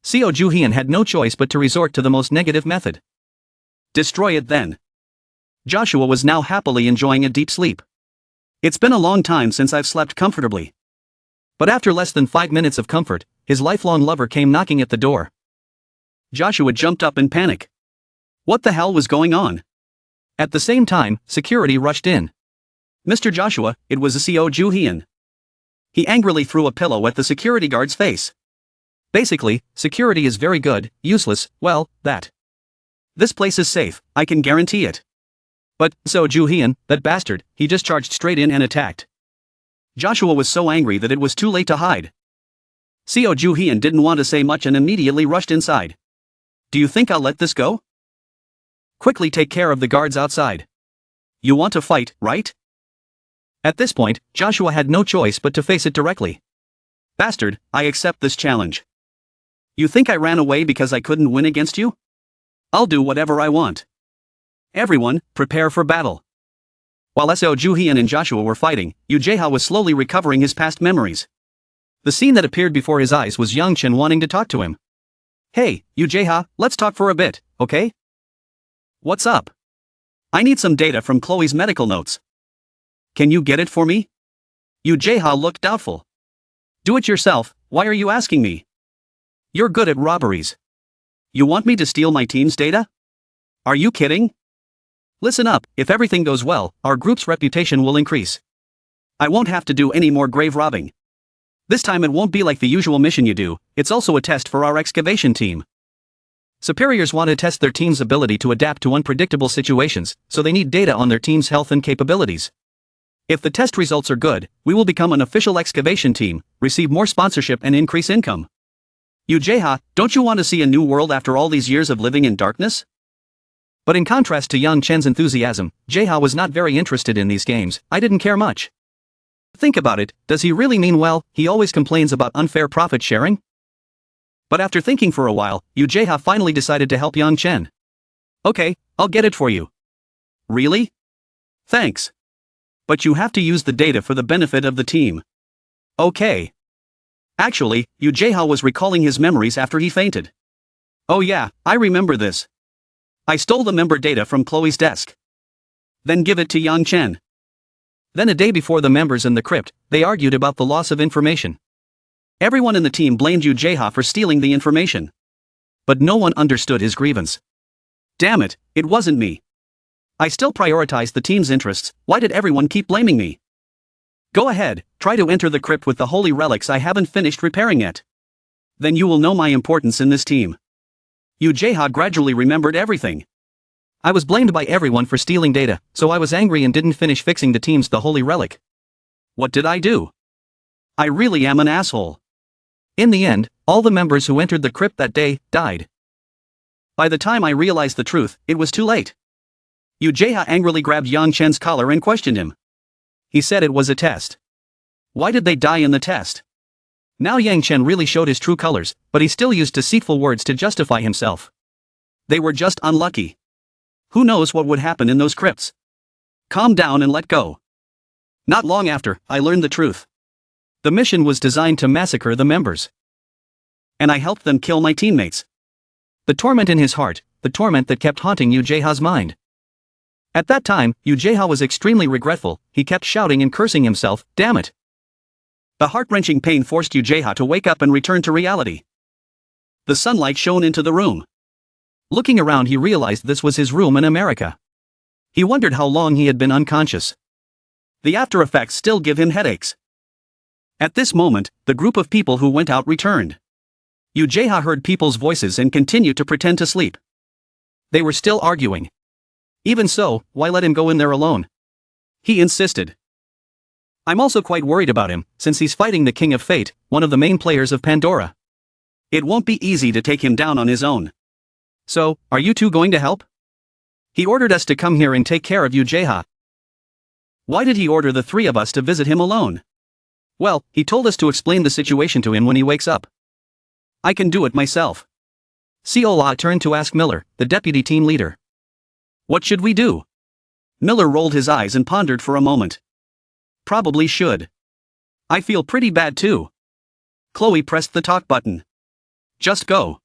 Seo Ju-hyun had no choice but to resort to the most negative method. Destroy it then. Joshua was now happily enjoying a deep sleep. It's been a long time since I've slept comfortably. But after less than 5 minutes of comfort, his lifelong lover came knocking at the door. Joshua jumped up in panic. What the hell was going on? At the same time, security rushed in. Mr. Joshua, it was Seo Ju-hyun. He angrily threw a pillow at the security guard's face. Basically, security is very good, useless, well, that. This place is safe, I can guarantee it. But, Seo Ju-hyun, that bastard, he just charged straight in and attacked. Joshua was so angry that it was too late to hide. Seo Ju-hyun didn't want to say much and immediately rushed inside. Do you think I'll let this go? Quickly take care of the guards outside. You want to fight, right? At this point, Joshua had no choice but to face it directly. Bastard, I accept this challenge. You think I ran away because I couldn't win against you? I'll do whatever I want. Everyone, prepare for battle. While Seo Ju-hyun and Joshua were fighting, Yu Jae-ha was slowly recovering his past memories. The scene that appeared before his eyes was young Chen wanting to talk to him. Hey, Yu Jae-ha, let's talk for a bit, okay? What's up? I need some data from Chloe's medical notes. Can you get it for me? Yu Jae-ha looked doubtful. Do it yourself, why are you asking me? You're good at robberies. You want me to steal my team's data? Are you kidding? Listen up, if everything goes well, our group's reputation will increase. I won't have to do any more grave robbing. This time it won't be like the usual mission you do, it's also a test for our excavation team. Superiors want to test their team's ability to adapt to unpredictable situations, so they need data on their team's health and capabilities. If the test results are good, we will become an official excavation team, receive more sponsorship and increase income. Yu Jae-ha, don't you want to see a new world after all these years of living in darkness? But in contrast to young Chen's enthusiasm, Jae-ha was not very interested in these games. I didn't care much. Think about it, does he really mean well? He always complains about unfair profit sharing? But after thinking for a while, Yu Jae-ha finally decided to help young Chen. Okay, I'll get it for you. Really? Thanks. But you have to use the data for the benefit of the team. Okay. Actually, Yu Jae-ha was recalling his memories after he fainted. Oh yeah, I remember this. I stole the member data from Chloe's desk. Then give it to Yang Chen. Then a day before the members in the crypt, they argued about the loss of information. Everyone in the team blamed Yu Jae-ha for stealing the information. But no one understood his grievance. Damn it, it wasn't me. I still prioritized the team's interests, why did everyone keep blaming me? Go ahead, try to enter the crypt with the holy relics I haven't finished repairing yet. Then you will know my importance in this team. Yu Jae-ha gradually remembered everything. I was blamed by everyone for stealing data, so I was angry and didn't finish fixing the team's the holy relic. What did I do? I really am an asshole. In the end, all the members who entered the crypt that day died. By the time I realized the truth, it was too late. Yu Jae-ha angrily grabbed Yang Chen's collar and questioned him. He said it was a test. Why did they die in the test? Now Yang Chen really showed his true colors, but he still used deceitful words to justify himself. They were just unlucky. Who knows what would happen in those crypts? Calm down and let go. Not long after, I learned the truth. The mission was designed to massacre the members. And I helped them kill my teammates. The torment in his heart, the torment that kept haunting Yu Jae-ha's mind. At that time, Yu Jae-ha was extremely regretful, he kept shouting and cursing himself, damn it. The heart-wrenching pain forced Yu Jae-ha to wake up and return to reality. The sunlight shone into the room. Looking around he realized this was his room in America. He wondered how long he had been unconscious. The after effects still give him headaches. At this moment, the group of people who went out returned. Yu Jae-ha heard people's voices and continued to pretend to sleep. They were still arguing. Even so, why let him go in there alone? He insisted. I'm also quite worried about him, since he's fighting the King of Fate, one of the main players of Pandora. It won't be easy to take him down on his own. So, are you two going to help? He ordered us to come here and take care of Yu Jae-ha. Why did he order the three of us to visit him alone? Well, he told us to explain the situation to him when he wakes up. I can do it myself. Seola turned to ask Miller, the deputy team leader. What should we do? Miller rolled his eyes and pondered for a moment. Probably should. I feel pretty bad too. Chloe pressed the talk button. Just go.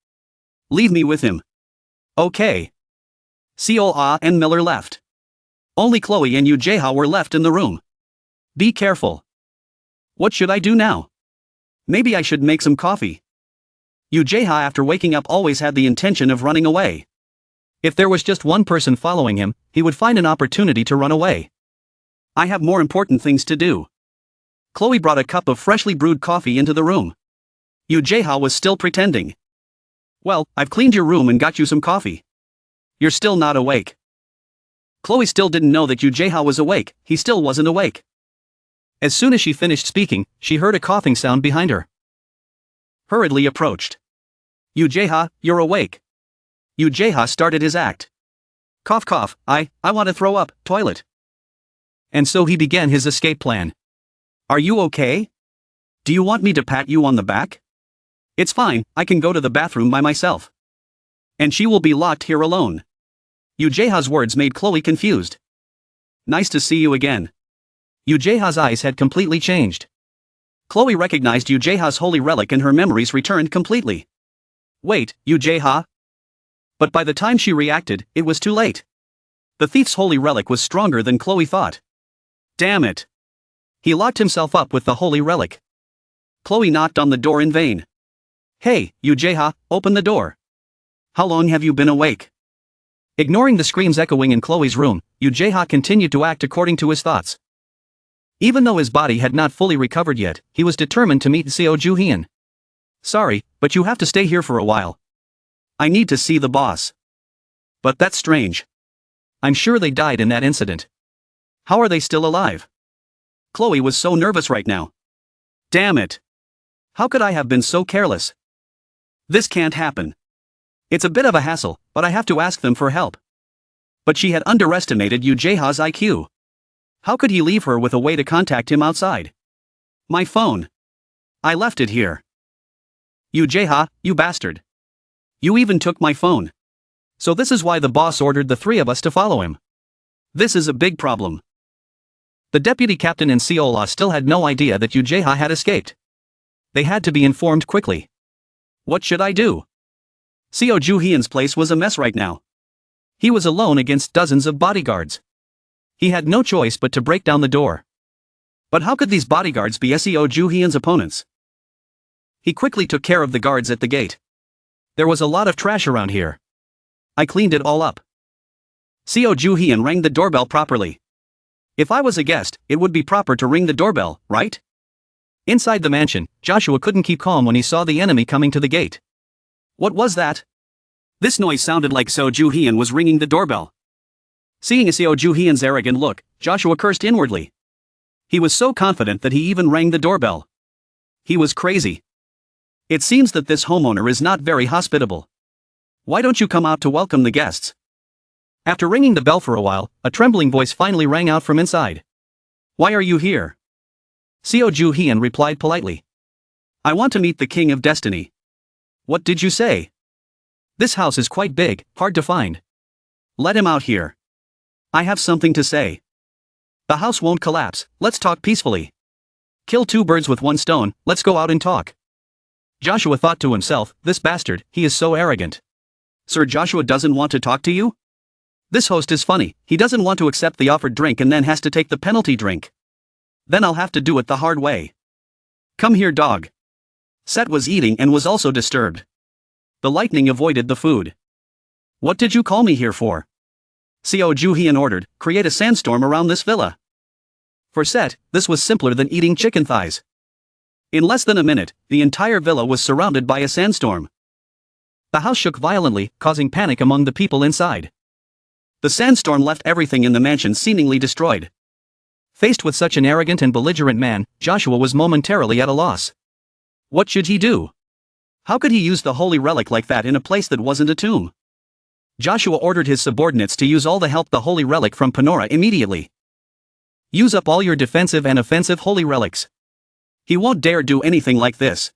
Leave me with him. Okay. Seola and Miller left. Only Chloe and Yu Jae-ha were left in the room. Be careful. What should I do now? Maybe I should make some coffee. Yu Jae-ha after waking up always had the intention of running away. If there was just one person following him, he would find an opportunity to run away. I have more important things to do. Chloe brought a cup of freshly brewed coffee into the room. Yu Jae-ha was still pretending. Well, I've cleaned your room and got you some coffee. You're still not awake. Chloe still didn't know that Yu Jae-ha was awake, he still wasn't awake. As soon as she finished speaking, she heard a coughing sound behind her. Hurriedly approached. Yu Jae-ha, you're awake. Yu Jae-ha started his act. Cough cough, I want to throw up, toilet. And so he began his escape plan. Are you okay? Do you want me to pat you on the back? It's fine, I can go to the bathroom by myself. And she will be locked here alone. Yu Jae-ha's words made Chloe confused. Nice to see you again. Yu Jae-ha's eyes had completely changed. Chloe recognized Yu Jae-ha's holy relic and her memories returned completely. Wait, Yu Jae-ha? But by the time she reacted, it was too late. The thief's holy relic was stronger than Chloe thought. Damn it. He locked himself up with the holy relic. Chloe knocked on the door in vain. Hey, Yu Jae-ha, open the door. How long have you been awake? Ignoring the screams echoing in Chloe's room, Yu Jae-ha continued to act according to his thoughts. Even though his body had not fully recovered yet, he was determined to meet Seojian. Sorry, but you have to stay here for a while. I need to see the boss. But that's strange. I'm sure they died in that incident. How are they still alive? Chloe was so nervous right now. Damn it. How could I have been so careless? This can't happen. It's a bit of a hassle, but I have to ask them for help. But she had underestimated Yu Jae-ha's IQ. How could he leave her with a way to contact him outside? My phone. I left it here. You Jaeha, you bastard. You even took my phone. So this is why the boss ordered the three of us to follow him. This is a big problem. The deputy captain and Seola still had no idea that Yu Jaeha had escaped. They had to be informed quickly. What should I do? Seo Ju-hyun's place was a mess right now. He was alone against dozens of bodyguards. He had no choice but to break down the door. But how could these bodyguards be Seo Ju-hyun's opponents? He quickly took care of the guards at the gate. There was a lot of trash around here. I cleaned it all up. Seo Ju-hyun rang the doorbell properly. If I was a guest, it would be proper to ring the doorbell, right? Inside the mansion, Joshua couldn't keep calm when he saw the enemy coming to the gate. What was that? This noise sounded like Seo Ju-hyun was ringing the doorbell. Seeing Seo Ju-hyun's arrogant look, Joshua cursed inwardly. He was so confident that he even rang the doorbell. He was crazy. It seems that this homeowner is not very hospitable. Why don't you come out to welcome the guests? After ringing the bell for a while, a trembling voice finally rang out from inside. Why are you here? Seo Ju-hyun replied politely. I want to meet the King of Destiny. What did you say? This house is quite big, hard to find. Let him out here. I have something to say. The house won't collapse, let's talk peacefully. Kill two birds with one stone, let's go out and talk. Joshua thought to himself, this bastard, he is so arrogant. Sir Joshua doesn't want to talk to you? This host is funny, he doesn't want to accept the offered drink and then has to take the penalty drink. Then I'll have to do it the hard way. Come here, dog. Set was eating and was also disturbed. The lightning avoided the food. What did you call me here for? Seo Ju-hyun ordered, create a sandstorm around this villa. For Set, this was simpler than eating chicken thighs. In less than a minute, the entire villa was surrounded by a sandstorm. The house shook violently, causing panic among the people inside. The sandstorm left everything in the mansion seemingly destroyed. Faced with such an arrogant and belligerent man, Joshua was momentarily at a loss. What should he do? How could he use the holy relic like that in a place that wasn't a tomb? Joshua ordered his subordinates to use all the help the holy relic from Panora immediately. Use up all your defensive and offensive holy relics. He won't dare do anything like this.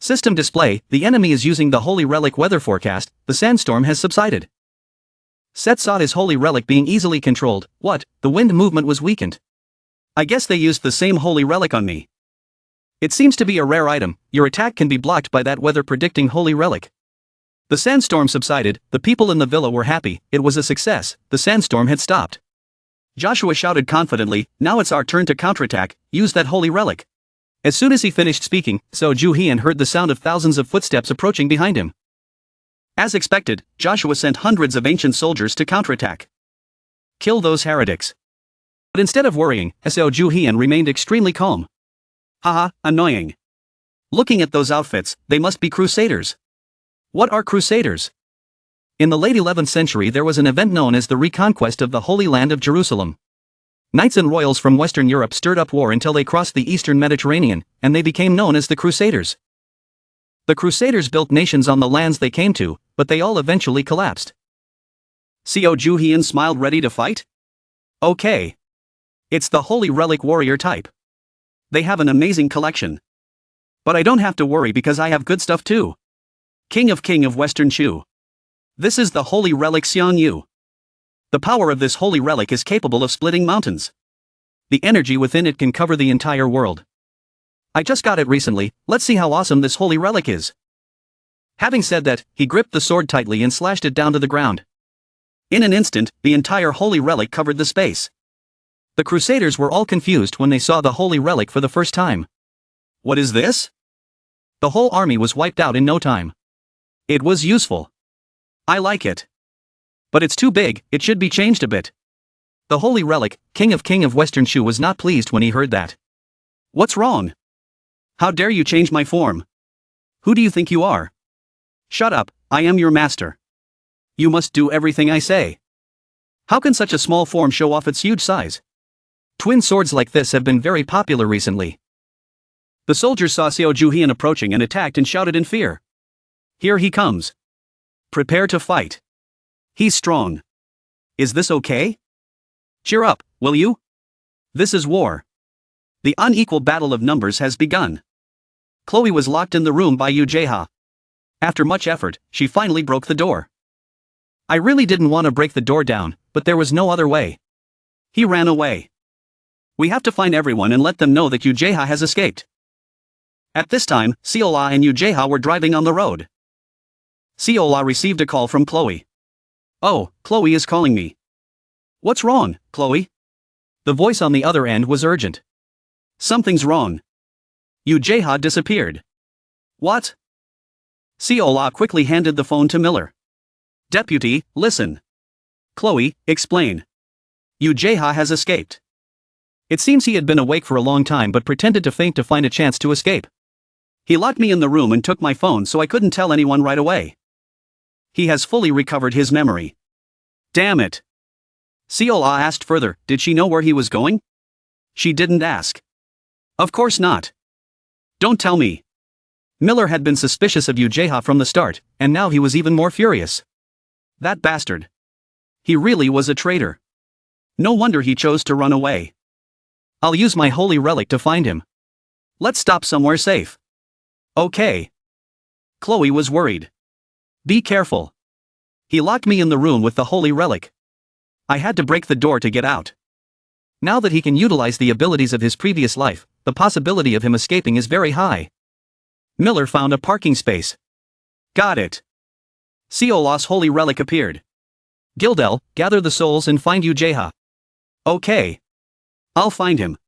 System display, the enemy is using the holy relic weather forecast, the sandstorm has subsided. Set saw his holy relic being easily controlled. What? The wind movement was weakened. I guess they used the same holy relic on me. It seems to be a rare item, your attack can be blocked by that weather predicting holy relic. The sandstorm subsided, the people in the villa were happy, it was a success, the sandstorm had stopped. Joshua shouted confidently, now it's our turn to counterattack, use that holy relic. As soon as he finished speaking, Seo Ju-hyun heard the sound of thousands of footsteps approaching behind him. As expected, Joshua sent hundreds of ancient soldiers to counterattack. Kill those heretics. But instead of worrying, Seo Ju-hyun remained extremely calm. Haha, annoying. Looking at those outfits, they must be crusaders. What are crusaders? In the late 11th century there was an event known as the reconquest of the Holy Land of Jerusalem. Knights and royals from Western Europe stirred up war until they crossed the Eastern Mediterranean, and they became known as the Crusaders. The Crusaders built nations on the lands they came to, but they all eventually collapsed. Seo Ju-hyun smiled, ready to fight? Okay. It's the Holy Relic warrior type. They have an amazing collection. But I don't have to worry because I have good stuff too. King of Western Shu. This is the Holy Relic Xian Yu. The power of this holy relic is capable of splitting mountains. The energy within it can cover the entire world. I just got it recently, let's see how awesome this holy relic is. Having said that, he gripped the sword tightly and slashed it down to the ground. In an instant, the entire holy relic covered the space. The Crusaders were all confused when they saw the holy relic for the first time. What is this? The whole army was wiped out in no time. It was useful. I like it. But it's too big, it should be changed a bit. The holy relic, King of Western Shu, was not pleased when he heard that. What's wrong? How dare you change my form? Who do you think you are? Shut up, I am your master. You must do everything I say. How can such a small form show off its huge size? Twin swords like this have been very popular recently. The soldiers saw Seo Ju-hyun approaching and attacked and shouted in fear. Here he comes. Prepare to fight. He's strong. Is this okay? Cheer up, will you? This is war. The unequal battle of numbers has begun. Chloe was locked in the room by Yu Jae-ha. After much effort, she finally broke the door. I really didn't want to break the door down, but there was no other way. He ran away. We have to find everyone and let them know that Yu Jae-ha has escaped. At this time, Seola and Yu Jae-ha were driving on the road. Seola received a call from Chloe. Oh, Chloe is calling me. What's wrong, Chloe? The voice on the other end was urgent. Something's wrong. Yu Jae-ha disappeared. What? Seola quickly handed the phone to Miller. Deputy, listen. Chloe, explain. Yu Jae-ha has escaped. It seems he had been awake for a long time but pretended to faint to find a chance to escape. He locked me in the room and took my phone so I couldn't tell anyone right away. He has fully recovered his memory. Damn it. Seola asked further, did she know where he was going? She didn't ask. Of course not. Don't tell me. Miller had been suspicious of Yu Jae-ha from the start, and now he was even more furious. That bastard. He really was a traitor. No wonder he chose to run away. I'll use my holy relic to find him. Let's stop somewhere safe. Okay. Chloe was worried. Be careful. He locked me in the room with the holy relic. I had to break the door to get out. Now that he can utilize the abilities of his previous life, the possibility of him escaping is very high. Miller found a parking space. Got it. Seola's holy relic appeared. Gildel, gather the souls and find Yu Jae-ha. Okay. I'll find him.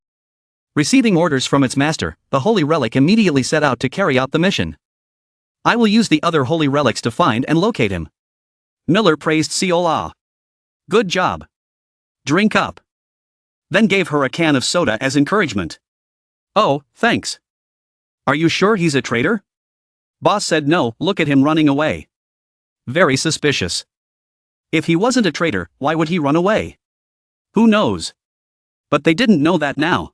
Receiving orders from its master, the holy relic immediately set out to carry out the mission. I will use the other holy relics to find and locate him. Miller praised Seola. Good job. Drink up. Then gave her a can of soda as encouragement. Oh, thanks. Are you sure he's a traitor? Boss said no, look at him running away. Very suspicious. If he wasn't a traitor, why would he run away? Who knows? But they didn't know that now.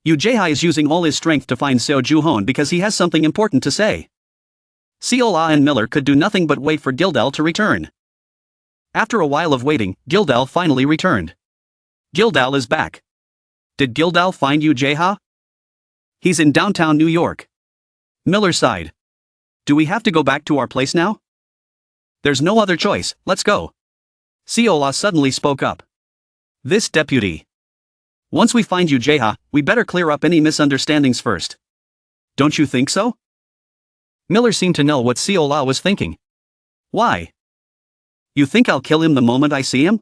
Yu Jae-ha is using all his strength to find Seo Ju-hoon because he has something important to say. Seola and Miller could do nothing but wait for Gildel to return. After a while of waiting, Gildel finally returned. Gildel is back. Did Gildel find Yu Jae-ha? He's in downtown New York. Miller sighed. Do we have to go back to our place now? There's no other choice, let's go. Seola suddenly spoke up. This deputy. Once we find Yu Jae-ha, we better clear up any misunderstandings first. Don't you think so? Miller seemed to know what Seola was thinking. Why? You think I'll kill him the moment I see him?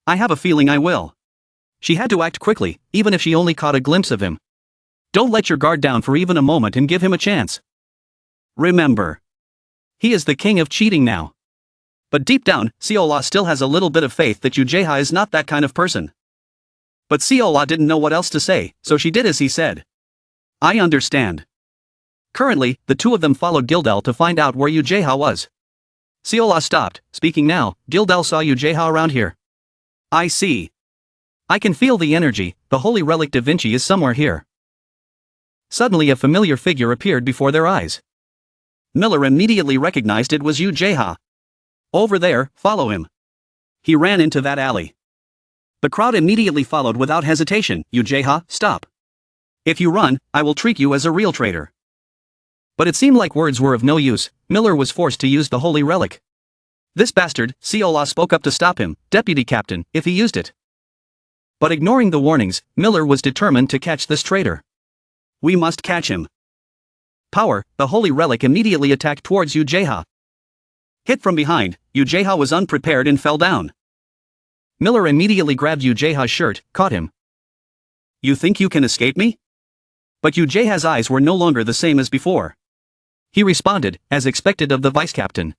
I have a feeling I will. She had to act quickly, even if she only caught a glimpse of him. Don't let your guard down for even a moment and give him a chance. Remember. He is the king of cheating now. But deep down, Seola still has a little bit of faith that Yu Jae-ha is not that kind of person. But Seola didn't know what else to say, so she did as he said. I understand. Currently, the two of them followed Gildel to find out where Yu Jae-ha was. Seola stopped, speaking now, Gildel saw Yu Jae-ha around here. I see. I can feel the energy, the holy relic Da Vinci is somewhere here. Suddenly a familiar figure appeared before their eyes. Miller immediately recognized it was Yu Jae-ha. Over there, follow him. He ran into that alley. The crowd immediately followed without hesitation. Yu Jae-ha, stop. If you run, I will treat you as a real traitor. But it seemed like words were of no use. Miller was forced to use the holy relic. This bastard, Seola spoke up to stop him, Deputy Captain, if he used it. But ignoring the warnings, Miller was determined to catch this traitor. We must catch him. Power, the holy relic immediately attacked towards Yu Jae-ha. Hit from behind, Yu Jae-ha was unprepared and fell down. Miller immediately grabbed Yu Jae-ha's shirt, caught him. You think you can escape me? But Yu Jae-ha's eyes were no longer the same as before. He responded, as expected of the vice captain.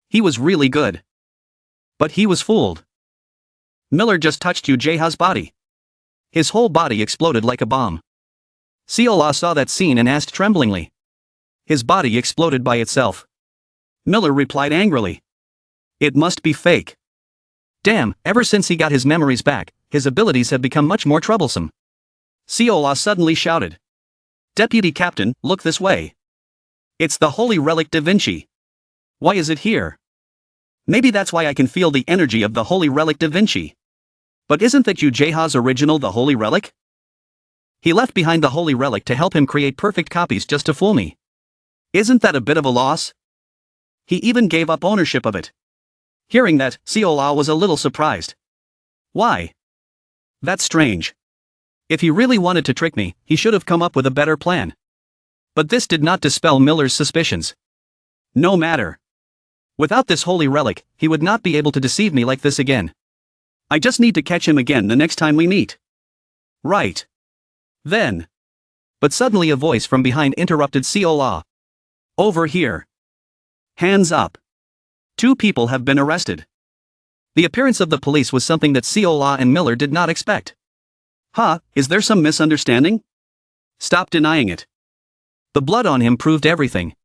He was really good. But he was fooled. Miller just touched Yu Jae-ha's body. His whole body exploded like a bomb. Seola saw that scene and asked tremblingly. His body exploded by itself. Miller replied angrily. It must be fake. Damn, ever since he got his memories back, his abilities have become much more troublesome. Seola suddenly shouted. Deputy Captain, look this way. It's the holy relic Da Vinci. Why is it here? Maybe that's why I can feel the energy of the holy relic Da Vinci. But isn't that Yu Jae-ha's original the holy relic? He left behind the holy relic to help him create perfect copies just to fool me. Isn't that a bit of a loss? He even gave up ownership of it. Hearing that, Seola was a little surprised. Why? That's strange. If he really wanted to trick me, he should have come up with a better plan. But this did not dispel Miller's suspicions. No matter. Without this holy relic, he would not be able to deceive me like this again. I just need to catch him again the next time we meet. Right. Then. But suddenly a voice from behind interrupted Seola. Over here. Hands up. 2 people have been arrested. The appearance of the police was something that Seola and Miller did not expect. Huh, is there some misunderstanding? Stop denying it. The blood on him proved everything.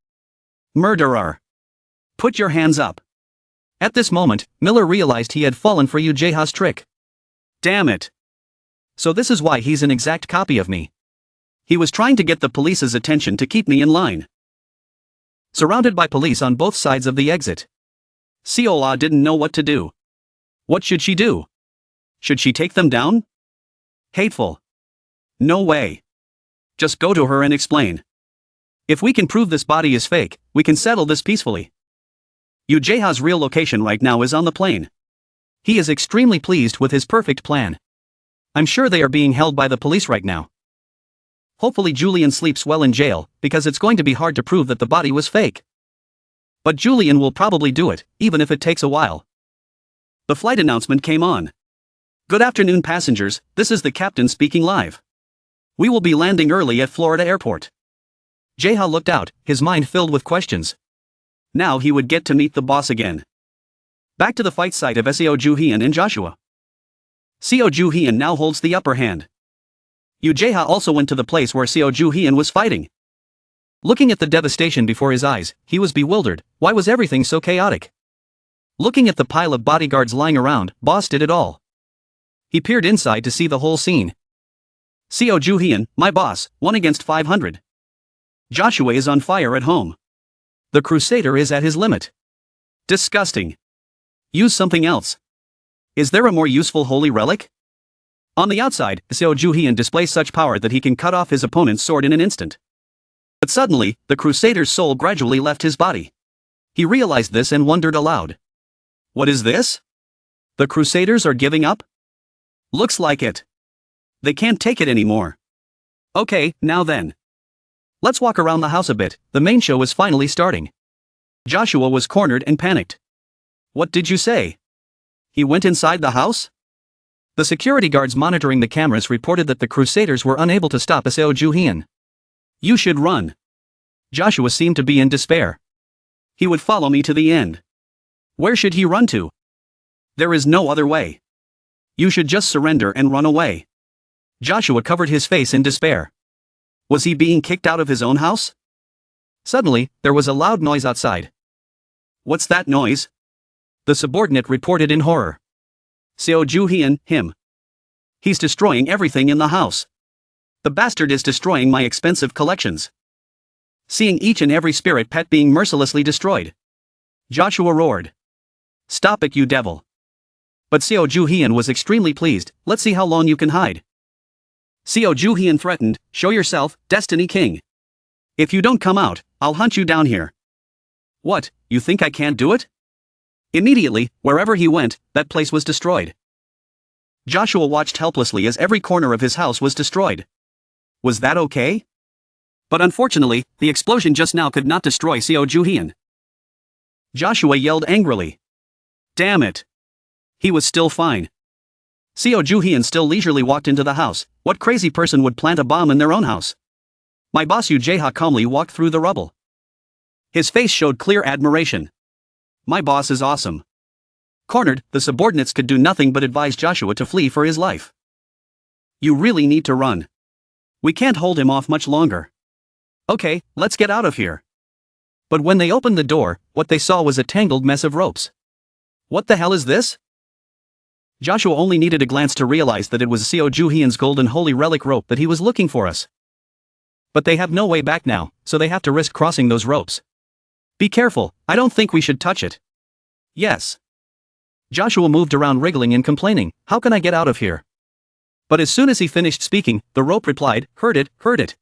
Murderer. Put your hands up. At this moment, Miller realized he had fallen for Yu Jaeha's trick. Damn it. So this is why he's an exact copy of me. He was trying to get the police's attention to keep me in line. Surrounded by police on both sides of the exit, Seola didn't know what to do. What should she do? Should she take them down? Hateful. No way. Just go to her and explain. If we can prove this body is fake, we can settle this peacefully. Yu Jaeha's real location right now is on the plane. He is extremely pleased with his perfect plan. I'm sure they are being held by the police right now. Hopefully Julian sleeps well in jail, because it's going to be hard to prove that the body was fake. But Julian will probably do it, even if it takes a while. The flight announcement came on. Good afternoon passengers, this is the captain speaking live. We will be landing early at Florida Airport. Jaeha looked out, his mind filled with questions. Now he would get to meet the boss again. Back to the fight site of Seojian and Joshua. Seojian now holds the upper hand. Yu Jaeha also went to the place where Seojian was fighting. Looking at the devastation before his eyes, he was bewildered. Why was everything so chaotic? Looking at the pile of bodyguards lying around, boss did it all. He peered inside to see the whole scene. Seojian, my boss, 1 against 500. Joshua is on fire at home. The Crusader is at his limit. Disgusting. Use something else. Is there a more useful holy relic? On the outside, Seojian displays such power that he can cut off his opponent's sword in an instant. But suddenly, the Crusader's soul gradually left his body. He realized this and wondered aloud. What is this? The Crusaders are giving up? Looks like it. They can't take it anymore. Okay, now then. Let's walk around the house a bit, the main show is finally starting. Joshua was cornered and panicked. What did you say? He went inside the house? The security guards monitoring the cameras reported that the Crusaders were unable to stop Seojian. You should run. Joshua seemed to be in despair. He would follow me to the end. Where should he run to? There is no other way. You should just surrender and run away. Joshua covered his face in despair. Was he being kicked out of his own house? Suddenly, there was a loud noise outside. What's that noise? The subordinate reported in horror. Seojian, him. He's destroying everything in the house. The bastard is destroying my expensive collections. Seeing each and every spirit pet being mercilessly destroyed, Joshua roared. Stop it, you devil. But Seojian was extremely pleased. Let's see how long you can hide. Seojian threatened, show yourself, Destiny King. If you don't come out, I'll hunt you down here. What, you think I can't do it? Immediately, wherever he went, that place was destroyed. Joshua watched helplessly as every corner of his house was destroyed. Was that okay? But unfortunately, the explosion just now could not destroy Seojian. Joshua yelled angrily. Damn it. He was still fine. Seojian still leisurely walked into the house. What crazy person would plant a bomb in their own house? My boss Yu Jaeha calmly walked through the rubble. His face showed clear admiration. My boss is awesome. Cornered, the subordinates could do nothing but advise Joshua to flee for his life. You really need to run. We can't hold him off much longer. Okay, let's get out of here. But when they opened the door, what they saw was a tangled mess of ropes. What the hell is this? Joshua only needed a glance to realize that it was Seojian's golden holy relic rope that he was looking for us. But they have no way back now, so they have to risk crossing those ropes. Be careful, I don't think we should touch it. Yes. Joshua moved around wriggling and complaining, how can I get out of here? But as soon as he finished speaking, the rope replied, "Heard it,"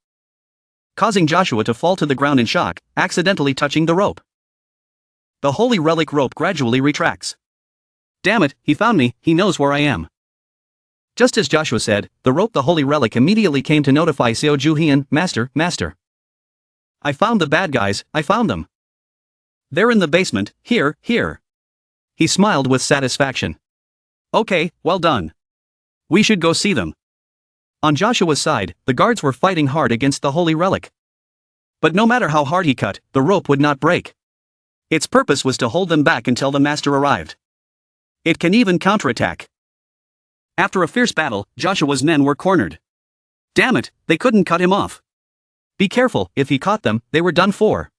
causing Joshua to fall to the ground in shock, accidentally touching the rope. The holy relic rope gradually retracts. Damn it, he found me, he knows where I am. Just as Joshua said, the rope the holy relic immediately came to notify Seojian, Master. I found the bad guys, I found them. They're in the basement, here. He smiled with satisfaction. Okay, well done. We should go see them. On Joshua's side, the guards were fighting hard against the holy relic. But no matter how hard he cut, the rope would not break. Its purpose was to hold them back until the master arrived. It can even counterattack. After a fierce battle, Joshua's men were cornered. Damn it, they couldn't cut him off. Be careful, if he caught them, they were done for.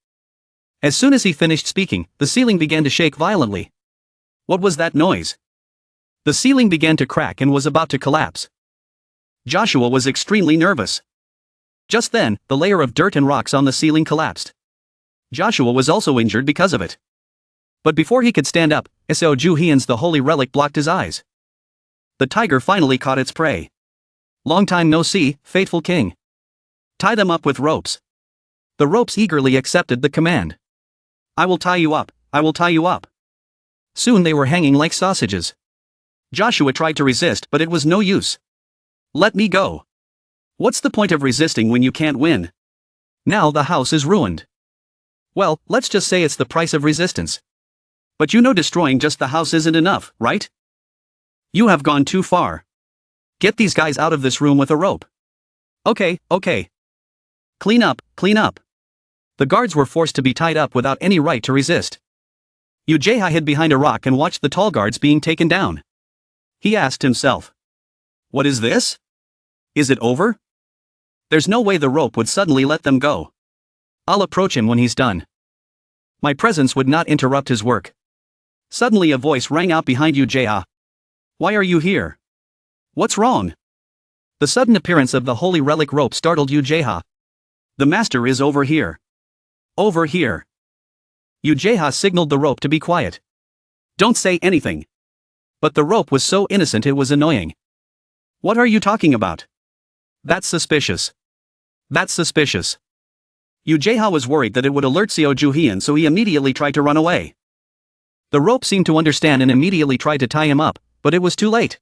As soon as he finished speaking, the ceiling began to shake violently. What was that noise? The ceiling began to crack and was about to collapse. Joshua was extremely nervous. Just then, the layer of dirt and rocks on the ceiling collapsed. Joshua was also injured because of it. But before he could stand up, Seojian's the holy relic blocked his eyes. The tiger finally caught its prey. Long time no see, faithful king. Tie them up with ropes. The ropes eagerly accepted the command. I will tie you up. Soon they were hanging like sausages. Joshua tried to resist, but it was no use. Let me go. What's the point of resisting when you can't win? Now the house is ruined. Well, let's just say it's the price of resistance. But you know destroying just the house isn't enough, right? You have gone too far. Get these guys out of this room with a rope. Okay. Clean up. The guards were forced to be tied up without any right to resist. Ujeha hid behind a rock and watched the tall guards being taken down. He asked himself. What is this? Is it over? There's no way the rope would suddenly let them go. I'll approach him when he's done. My presence would not interrupt his work. Suddenly a voice rang out behind Ujeha. Why are you here? What's wrong? The sudden appearance of the holy relic rope startled Ujeha. The master is over here. Over here. Ujeha signaled the rope to be quiet. Don't say anything. But the rope was so innocent it was annoying. What are you talking about? That's suspicious. Ujeha was worried that it would alert Seojian, so he immediately tried to run away. The rope seemed to understand and immediately tried to tie him up, but it was too late.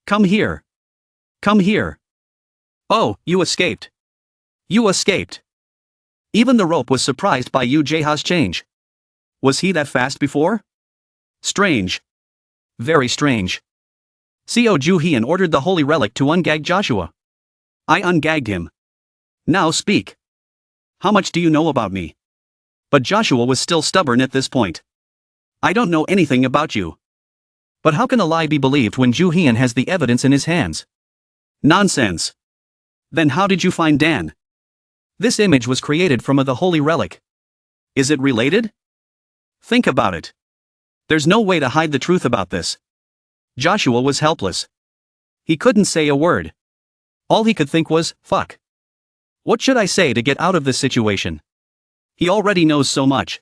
Come here. Oh, you escaped. Even the rope was surprised by Ujeha's change. Was he that fast before? Strange. Very strange. Seojian ordered the holy relic to ungag Joshua. I ungagged him. Now speak. How much do you know about me? But Joshua was still stubborn at this point. I don't know anything about you. But how can a lie be believed when Juhian has the evidence in his hands? Nonsense. Then how did you find Dan? This image was created from the holy relic. Is it related? Think about it. There's no way to hide the truth about this. Joshua was helpless. He couldn't say a word. All he could think was, fuck. What should I say to get out of this situation? He already knows so much.